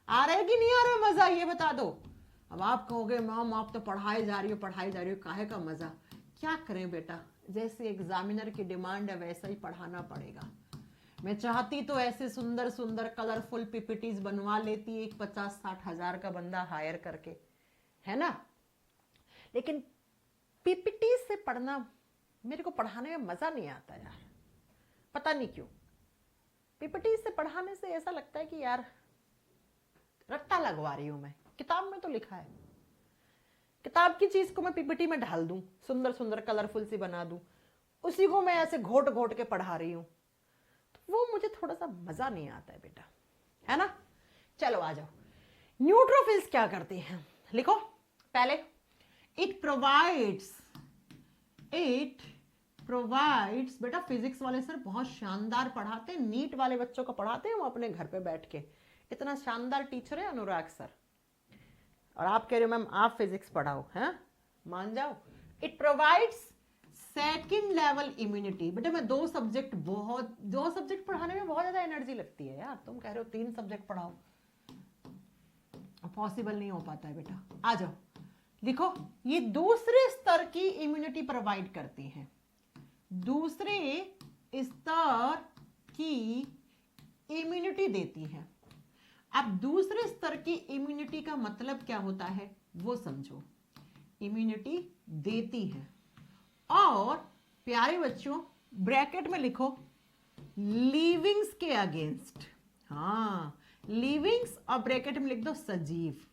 आ रहा है कि नहीं आ रहा मजा, ये बता दो। अब आप कहोगे मैम आप तो पढ़ाई जा रही हो काहे का मजा? क्या करें बेटा, जैसे एग्जामिनर की डिमांड है वैसा ही पढ़ाना पड़ेगा। मैं चाहती तो ऐसे सुंदर सुंदर कलरफुल पीपीटीज बनवा लेती, एक 50-60 हजार का बंदा हायर करके, है ना। लेकिन पीपीटी से पढ़ना, मेरे को पढ़ाने में मजा नहीं आता यार, पता नहीं क्यों। पीपीटी से पढ़ाने से ऐसा लगता है कि यार रट्टा लगवा रही हूं मैं। किताब में तो लिखा है, किताब की चीज को मैं पीपीटी में ढाल दूं, सुंदर सुंदर कलरफुल सी बना दूं, उसी को मैं ऐसे घोट घोट के पढ़ा रही हूं, तो वो मुझे थोड़ा सा मजा नहीं आता है बेटा, है ना। चलो आ जाओ, न्यूट्रोफिल्स क्या करते हैं, लिखो पहले। इट प्रोवाइड्स, बेटा फिजिक्स वाले सर बहुत शानदार पढ़ाते हैं, नीट वाले बच्चों को पढ़ाते हैं वो अपने घर पे बैठ के, इतना शानदार टीचर है अनुराग सर। और आप कह रहे हो मैम आप फिजिक्स पढ़ाओ, हैं, मान जाओ। It provides second level immunity. बेटा मैं दो सब्जेक्ट पढ़ाने में बहुत ज्यादा एनर्जी लगती है यार, तुम कह रहे हो 3 सब्जेक्ट पढ़ाओ, पॉसिबल नहीं हो पाता है बेटा। आ जाओ लिखो, ये दूसरे स्तर की इम्यूनिटी प्रोवाइड करती हैं, दूसरे स्तर की इम्यूनिटी देती है। अब दूसरे स्तर की इम्यूनिटी का मतलब क्या होता है वो समझो। इम्यूनिटी देती है, और प्यारे बच्चों ब्रैकेट में लिखो लिविंग्स के अगेंस्ट, हाँ लिविंग्स, और ब्रैकेट में लिख दो सजीव।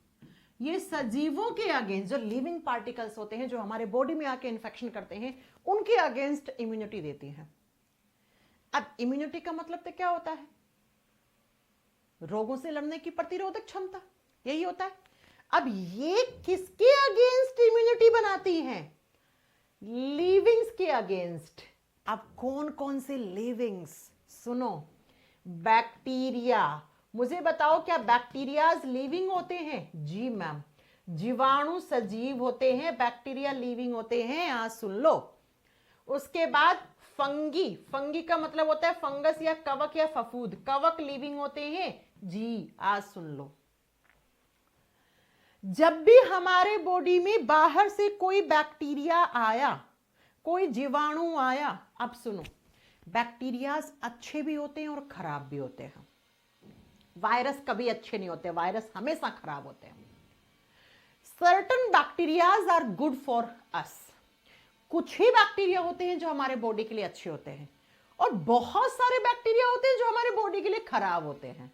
ये सजीवों के अगेंस्ट, जो लिविंग पार्टिकल्स होते हैं जो हमारे बॉडी में आके इन्फेक्शन करते हैं, उनके अगेंस्ट इम्यूनिटी देती है। अब इम्यूनिटी का मतलब तो क्या होता है, रोगों से लड़ने की प्रतिरोधक क्षमता, यही होता है। अब ये किसके अगेंस्ट इम्यूनिटी बनाती हैं, लिविंग्स के अगेंस्ट। अब कौन कौन से लिविंग्स, सुनो, बैक्टीरिया। मुझे बताओ क्या बैक्टीरियाज लिविंग होते हैं? जी मैम, जीवाणु सजीव होते हैं, बैक्टीरिया लिविंग होते हैं, आज सुन लो। उसके बाद फंगी का मतलब होता है फंगस या कवक या फफूद, कवक लिविंग होते हैं जी, आज सुन लो। जब भी हमारे बॉडी में बाहर से कोई बैक्टीरिया आया, कोई जीवाणु आया, अब सुनो, बैक्टीरियाज अच्छे भी होते हैं और खराब भी होते हैं। वायरस कभी अच्छे नहीं होते, वायरस हमेशा खराब होते हैं। Certain bacterias are good for us. कुछ ही बैक्टीरिया होते हैं जो हमारे बॉडी के लिए अच्छे होते हैं, और बहुत सारे बैक्टीरिया होते हैं जो हमारे बॉडी के लिए खराब होते हैं।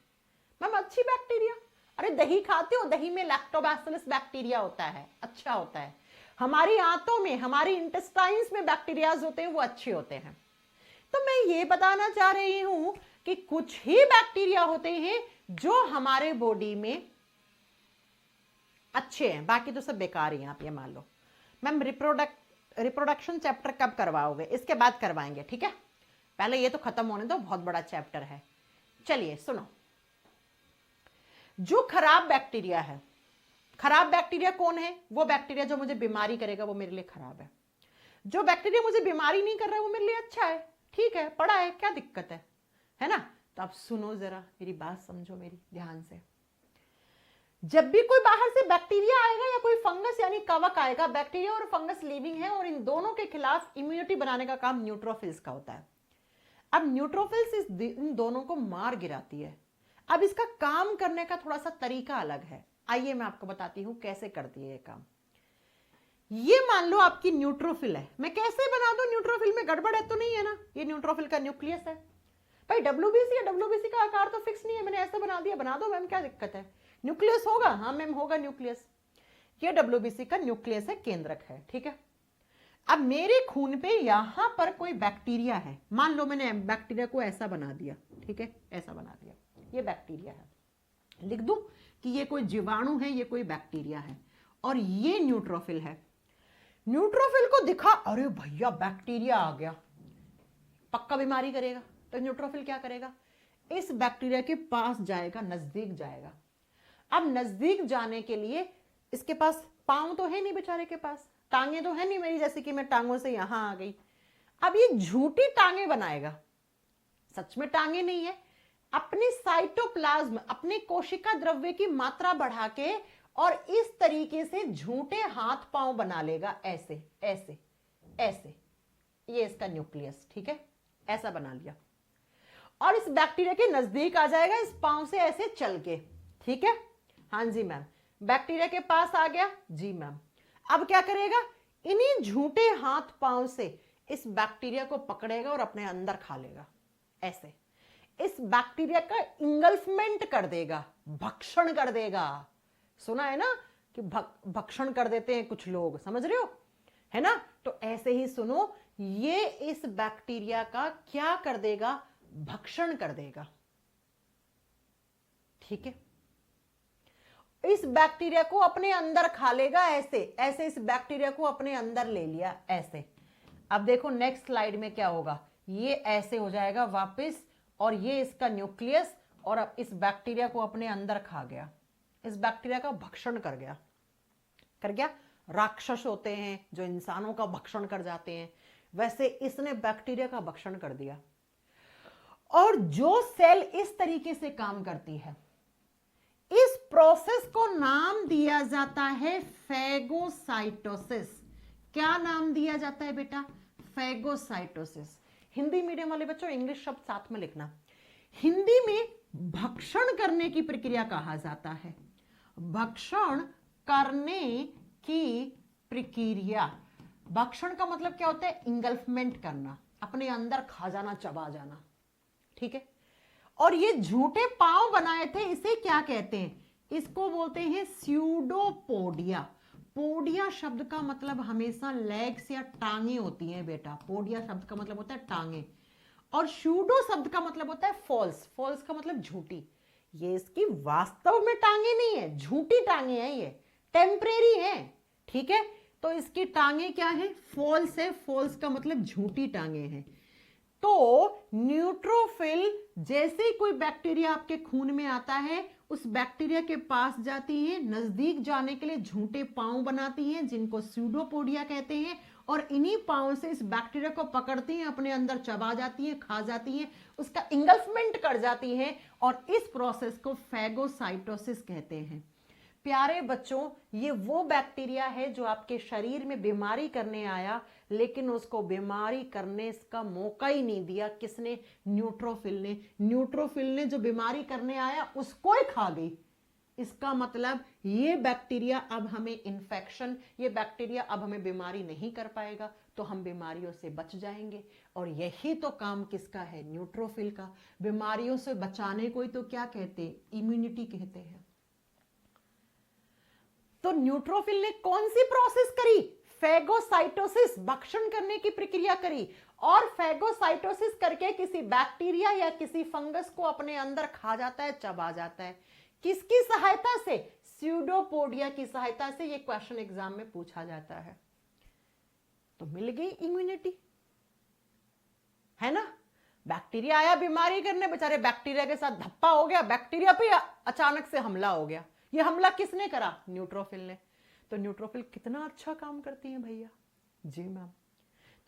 मैम अच्छी बैक्टीरिया, अरे दही खाते हो, दही में लैक्टोबैसिलस बैक्टीरिया होता है, अच्छा होता है। हमारी आंतों में, हमारी इंटेस्टाइन्स में बैक्टीरियाज होते हैं, वो अच्छे होते हैं। तो मैं ये बताना चाह रही हूं कि कुछ ही बैक्टीरिया होते हैं जो हमारे बॉडी में अच्छे हैं, बाकी तो सब बेकार ही हैं। आप ये मान लो। मैम रिप्रोडक्शन चैप्टर कब करवाओगे? इसके बाद करवाएंगे, ठीक है, पहले ये तो खत्म होने दो, बहुत बड़ा चैप्टर है। चलिए सुनो, जो खराब बैक्टीरिया है, खराब बैक्टीरिया कौन है? वो बैक्टीरिया जो मुझे बीमारी करेगा वो मेरे लिए खराब है। जो बैक्टीरिया मुझे बीमारी नहीं कर रहा है वो मेरे लिए अच्छा है, ठीक है, पड़ा है, क्या दिक्कत है ना। तो आप सुनो जरा, मेरी बात समझो मेरी ध्यान से। जब भी कोई बाहर से बैक्टीरिया आएगा या कोई फंगस यानी कवक आएगा, बैक्टीरिया और फंगस लिविंग है, और इन दोनों के खिलाफ इम्यूनिटी बनाने का काम न्यूट्रोफिल्स का होता है। अब न्यूट्रोफिल्स इन दोनों को मार गिराती है। अब इसका काम करने का थोड़ा सा तरीका अलग है, आइए मैं आपको बताती हूं कैसे करती है ये काम। ये मान लो आपकी न्यूट्रोफिल है, मैं कैसे बना दूं? न्यूट्रोफिल में गड़बड़ है तो नहीं है ना, ये न्यूट्रोफिल का न्यूक्लियस है भाई। डब्ल्यूबीसी का आकार तो फिक्स नहीं है, मैंने ऐसे बना दिया, बना दो मैम, क्या दिक्कत है? न्यूक्लियस होगा, हाँ मैम होगा न्यूक्लियस। ये डब्ल्यूबीसी का न्यूक्लियस है, केंद्रक है, ठीक है। अब मेरे खून पे यहां पर कोई बैक्टीरिया है, मान लो मैंने बैक्टीरिया को ऐसा बना दिया, ठीक है, ऐसा बना दिया, ये बैक्टीरिया है। लिख दूं कि ये कोई जीवाणु है, ये कोई बैक्टीरिया है, और ये न्यूट्रोफिल है। न्यूट्रोफिल को दिखा, अरे भैया बैक्टीरिया आ गया, पक्का बीमारी करेगा। तो न्यूट्रोफिल क्या करेगा? इस बैक्टीरिया के पास जाएगा, नजदीक जाएगा। अब नजदीक जाने के लिए इसके पास पांव तो है नहीं, बेचारे के पास टांगे तो है नहीं मेरी जैसे कि मैं टांगों से यहां आ गई। अब ये झूठी टांगे बनाएगा, सच में टांगे नहीं है, अपनी साइटोप्लाज्म, अपने कोशिका द्रव्य की मात्रा बढ़ा के, और इस तरीके से झूठे हाथ पांव बना लेगा, ऐसे ऐसे ऐसे। ये इसका न्यूक्लियस, ठीक है, ऐसा बना लिया। और इस बैक्टीरिया के नजदीक आ जाएगा इस पांव से ऐसे चल के, ठीक है। हाँ जी मैम, बैक्टीरिया के पास आ गया जी मैम। अब क्या करेगा, इन्हीं झूठे हाथ पांव से इस बैक्टीरिया को पकड़ेगा और अपने अंदर खा लेगा ऐसे। इस बैक्टीरिया का इंगल्फमेंट कर देगा, भक्षण कर देगा। सुना है ना कि भक्षण कर देते हैं कुछ लोग, समझ रहे हो, है ना। तो ऐसे ही सुनो, ये इस बैक्टीरिया का क्या कर देगा, भक्षण कर देगा, ठीक है। इस बैक्टीरिया को अपने अंदर खा लेगा ऐसे ऐसे, इस बैक्टीरिया को अपने अंदर ले लिया ऐसे। अब देखो नेक्स्ट स्लाइड में क्या होगा, ये ऐसे हो जाएगा वापस, और ये इसका न्यूक्लियस, और अब इस बैक्टीरिया को अपने अंदर खा गया, इस बैक्टीरिया का भक्षण कर गया, कर गया। राक्षस होते हैं जो इंसानों का भक्षण कर जाते हैं, वैसे इसने बैक्टीरिया का भक्षण कर दिया। और जो सेल इस तरीके से काम करती है, इस प्रोसेस को नाम दिया जाता है फेगोसाइटोसिस। क्या नाम दिया जाता है बेटा, फेगोसाइटोसिस। हिंदी मीडियम वाले बच्चों इंग्लिश शब्द साथ में लिखना। हिंदी में भक्षण करने की प्रक्रिया कहा जाता है, भक्षण करने की प्रक्रिया। भक्षण का मतलब क्या होता है, इंगल्फमेंट करना, अपने अंदर खा जाना, चबा जाना, ठीक है। और ये झूठे पांव बनाए थे, इसे क्या कहते हैं, इसको बोलते हैं स्यूडोपोडिया। पोडिया शब्द का मतलब हमेशा लेग्स या टांगे होती हैं बेटा, पोडिया शब्द का मतलब होता है टांगे, और स्यूडो शब्द का मतलब होता है फॉल्स। फॉल्स का मतलब झूठी। ये इसकी वास्तव में टांगे नहीं है, झूठी टांगे हैं, ये टेम्परेरी है, ठीक है। तो इसकी टांगे क्या है, फॉल्स है। फॉल्स का मतलब झूठी टांगे हैं। तो न्यूट्रोफिल जैसे ही कोई बैक्टीरिया आपके खून में आता है, उस बैक्टीरिया के पास जाती है, नजदीक जाने के लिए झूठे पांव बनाती हैं जिनको स्यूडोपोडिया कहते हैं, और इन्हीं पांव से इस बैक्टीरिया को पकड़ती हैं, अपने अंदर चबा जाती हैं, खा जाती हैं, उसका इंगल्फमेंट कर जाती हैं, और इस प्रोसेस को फेगोसाइटोसिस कहते हैं। प्यारे बच्चों, ये वो बैक्टीरिया है जो आपके शरीर में बीमारी करने आया, लेकिन उसको बीमारी करने का मौका ही नहीं दिया। किसने, न्यूट्रोफिल ने। न्यूट्रोफिल ने जो बीमारी करने आया उसको ही खा गई। इसका मतलब ये बैक्टीरिया अब हमें इन्फेक्शन, ये बैक्टीरिया अब हमें बीमारी नहीं कर पाएगा, तो हम बीमारियों से बच जाएंगे। और यही तो काम किसका है, न्यूट्रोफिल का। बीमारियों से बचाने को ही तो क्या कहते हैं, इम्यूनिटी कहते हैं। तो न्यूट्रोफिल ने कौन सी प्रोसेस करी, फेगोसाइटोसिस, भक्षण करने की प्रक्रिया करी, और फेगोसाइटोसिस करके किसी बैक्टीरिया या किसी फंगस को अपने अंदर खा जाता है, चबा जाता है। किसकी सहायता से, स्यूडोपोडिया की सहायता से। ये क्वेश्चन एग्जाम में पूछा जाता है। तो मिल गई इम्यूनिटी, है ना। बैक्टीरिया आया बीमारी करने, बेचारे बैक्टीरिया के साथ धप्पा हो गया, बैक्टीरिया पे अचानक से हमला हो गया। ये हमला किसने करा, न्यूट्रोफिल ने। तो न्यूट्रोफिल कितना अच्छा काम करती है भैया, जी मैम।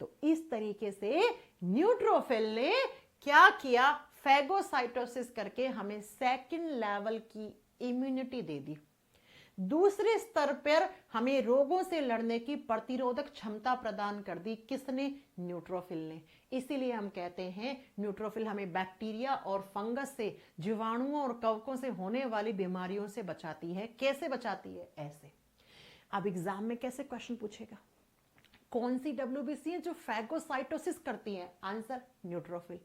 तो इस तरीके से न्यूट्रोफिल ने क्या किया, फेगोसाइटोसिस करके हमें सेकंड लेवल की इम्यूनिटी दे दी। दूसरे स्तर पर हमें रोगों से लड़ने की प्रतिरोधक क्षमता प्रदान कर दी। किसने, न्यूट्रोफिल ने। इसीलिए हम कहते हैं न्यूट्रोफिल हमें बैक्टीरिया और फंगस से, जीवाणुओं और कवकों से होने वाली बीमारियों से बचाती है। कैसे बचाती है, ऐसे। अब एग्जाम में कैसे क्वेश्चन पूछेगा, कौन सी डब्ल्यूबीसी है जो फेगोसाइटोसिस करती है, आंसर न्यूट्रोफिल।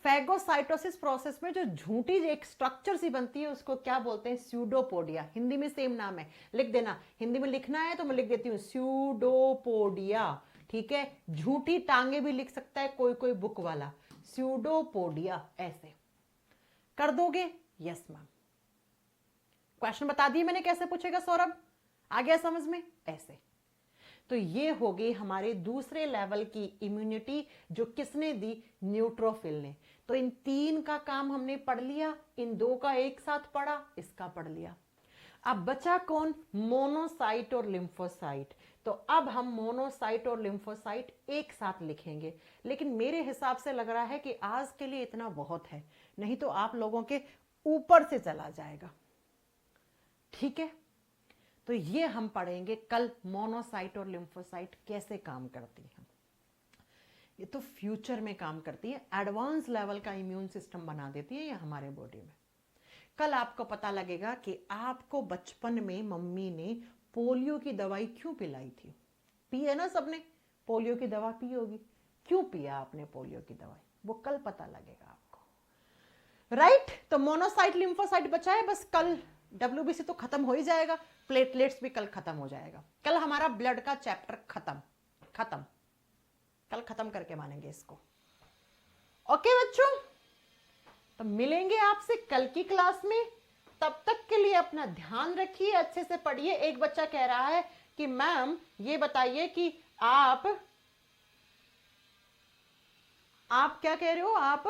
फेगोसाइटोसिस प्रोसेस में जो झूठी एक स्ट्रक्चर सी बनती है उसको क्या बोलते हैं, स्यूडोपोडिया। हिंदी में सेम नाम है, लिख देना। हिंदी में लिखना है तो मैं लिख देती हूँ स्यूडोपोडिया, ठीक है। झूठी टांगे भी लिख सकता है कोई कोई बुक वाला, स्यूडोपोडिया। ऐसे कर दोगे, यस मैम। क्वेश्चन बता दिए मैंने कैसे पूछेगा सौरभ, आ गया समझ में, ऐसे। तो ये हो गई हमारे दूसरे लेवल की इम्यूनिटी, जो किसने दी, न्यूट्रोफिल ने। तो इन तीन का काम हमने पढ़ लिया, इन दो का एक साथ पढ़ा, इसका पढ़ लिया। अब बचा कौन, मोनोसाइट और लिम्फोसाइट। तो अब हम मोनोसाइट और लिम्फोसाइट एक साथ लिखेंगे, लेकिन मेरे हिसाब से लग रहा है कि आज के लिए इतना बहुत है, नहीं तो आप लोगों के ऊपर से चला जाएगा, ठीक है। तो ये हम पढ़ेंगे कल, मोनोसाइट और लिम्फोसाइट कैसे काम करती हैं। ये तो फ्यूचर में काम करती है, एडवांस लेवल का इम्यून सिस्टम बना देती है ये हमारे बॉडी में। कल आपको पता लगेगा कि आपको बचपन में मम्मी ने पोलियो की दवाई क्यों पिलाई थी। पी है ना सबने, पोलियो की दवा पी होगी, क्यों पिया आपने पोलियो की दवाई, वो कल पता लगेगा आपको, राइट। तो मोनोसाइट लिम्फोसाइट बचा है बस, कल WBC तो खत्म हो ही जाएगा, प्लेटलेट्स भी कल खत्म हो जाएगा। कल हमारा ब्लड का चैप्टर खत्म, कल खत्म करके मानेंगे इसको। ओके बच्चों, तो मिलेंगे आपसे कल की क्लास में। तब तक के लिए अपना ध्यान रखिए, अच्छे से पढ़िए। एक बच्चा कह रहा है कि मैम ये बताइए कि आप क्या कह रहे हो, आप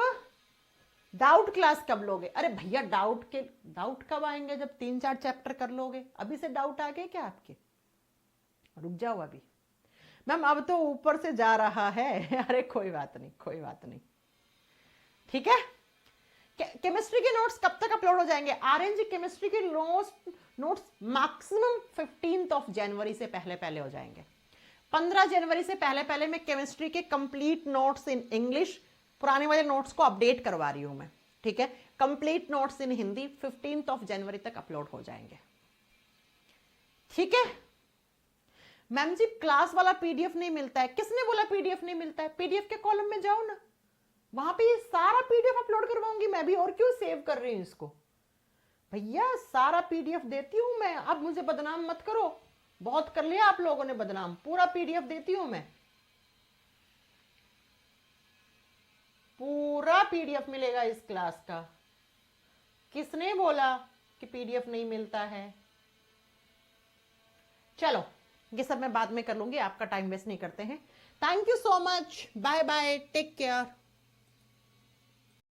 डाउट क्लास कब लोगे। अरे भैया डाउट कब आएंगे, जब 3-4 चैप्टर कर लोगे। अभी से डाउट आ गए क्या आपके, रुक जाओ अभी। मैम अब तो ऊपर से जा रहा है अरे कोई बात नहीं, ठीक है। केमिस्ट्री के नोट्स कब तक अपलोड हो जाएंगे। आरएनजी केमिस्ट्री के नोट्स मैक्सिमम 15 जनवरी से पहले हो जाएंगे। 15 जनवरी से पहले मैं केमिस्ट्री के कंप्लीट नोट्स इन इंग्लिश, पुराने वाले नोट्स को अपडेट करवा रही हूं मैं, ठीक है। कंप्लीट नोट्स इन हिंदी 15 जनवरी तक अपलोड हो जाएंगे, ठीक है। मैम जी क्लास वाला पीडीएफ नहीं मिलता है, किसने बोला पीडीएफ नहीं मिलता है। पीडीएफ के कॉलम में जाओ ना, वहां पे ये सारा पीडीएफ अपलोड करवाऊंगी मैं भी, और क्यों सेव कर रही हूं इसको। भैया सारा पीडीएफ देती हूं मैं, अब मुझे बदनाम मत करो, बहुत कर लिया आप लोगों ने बदनाम। पूरा पीडीएफ देती हूं मैं, पूरा पीडीएफ मिलेगा इस क्लास का। किसने बोला कि पीडीएफ नहीं मिलता है। चलो ये सब मैं बाद में कर लूंगी, आपका टाइम वेस्ट नहीं करते हैं। Thank you so much, bye bye, take care.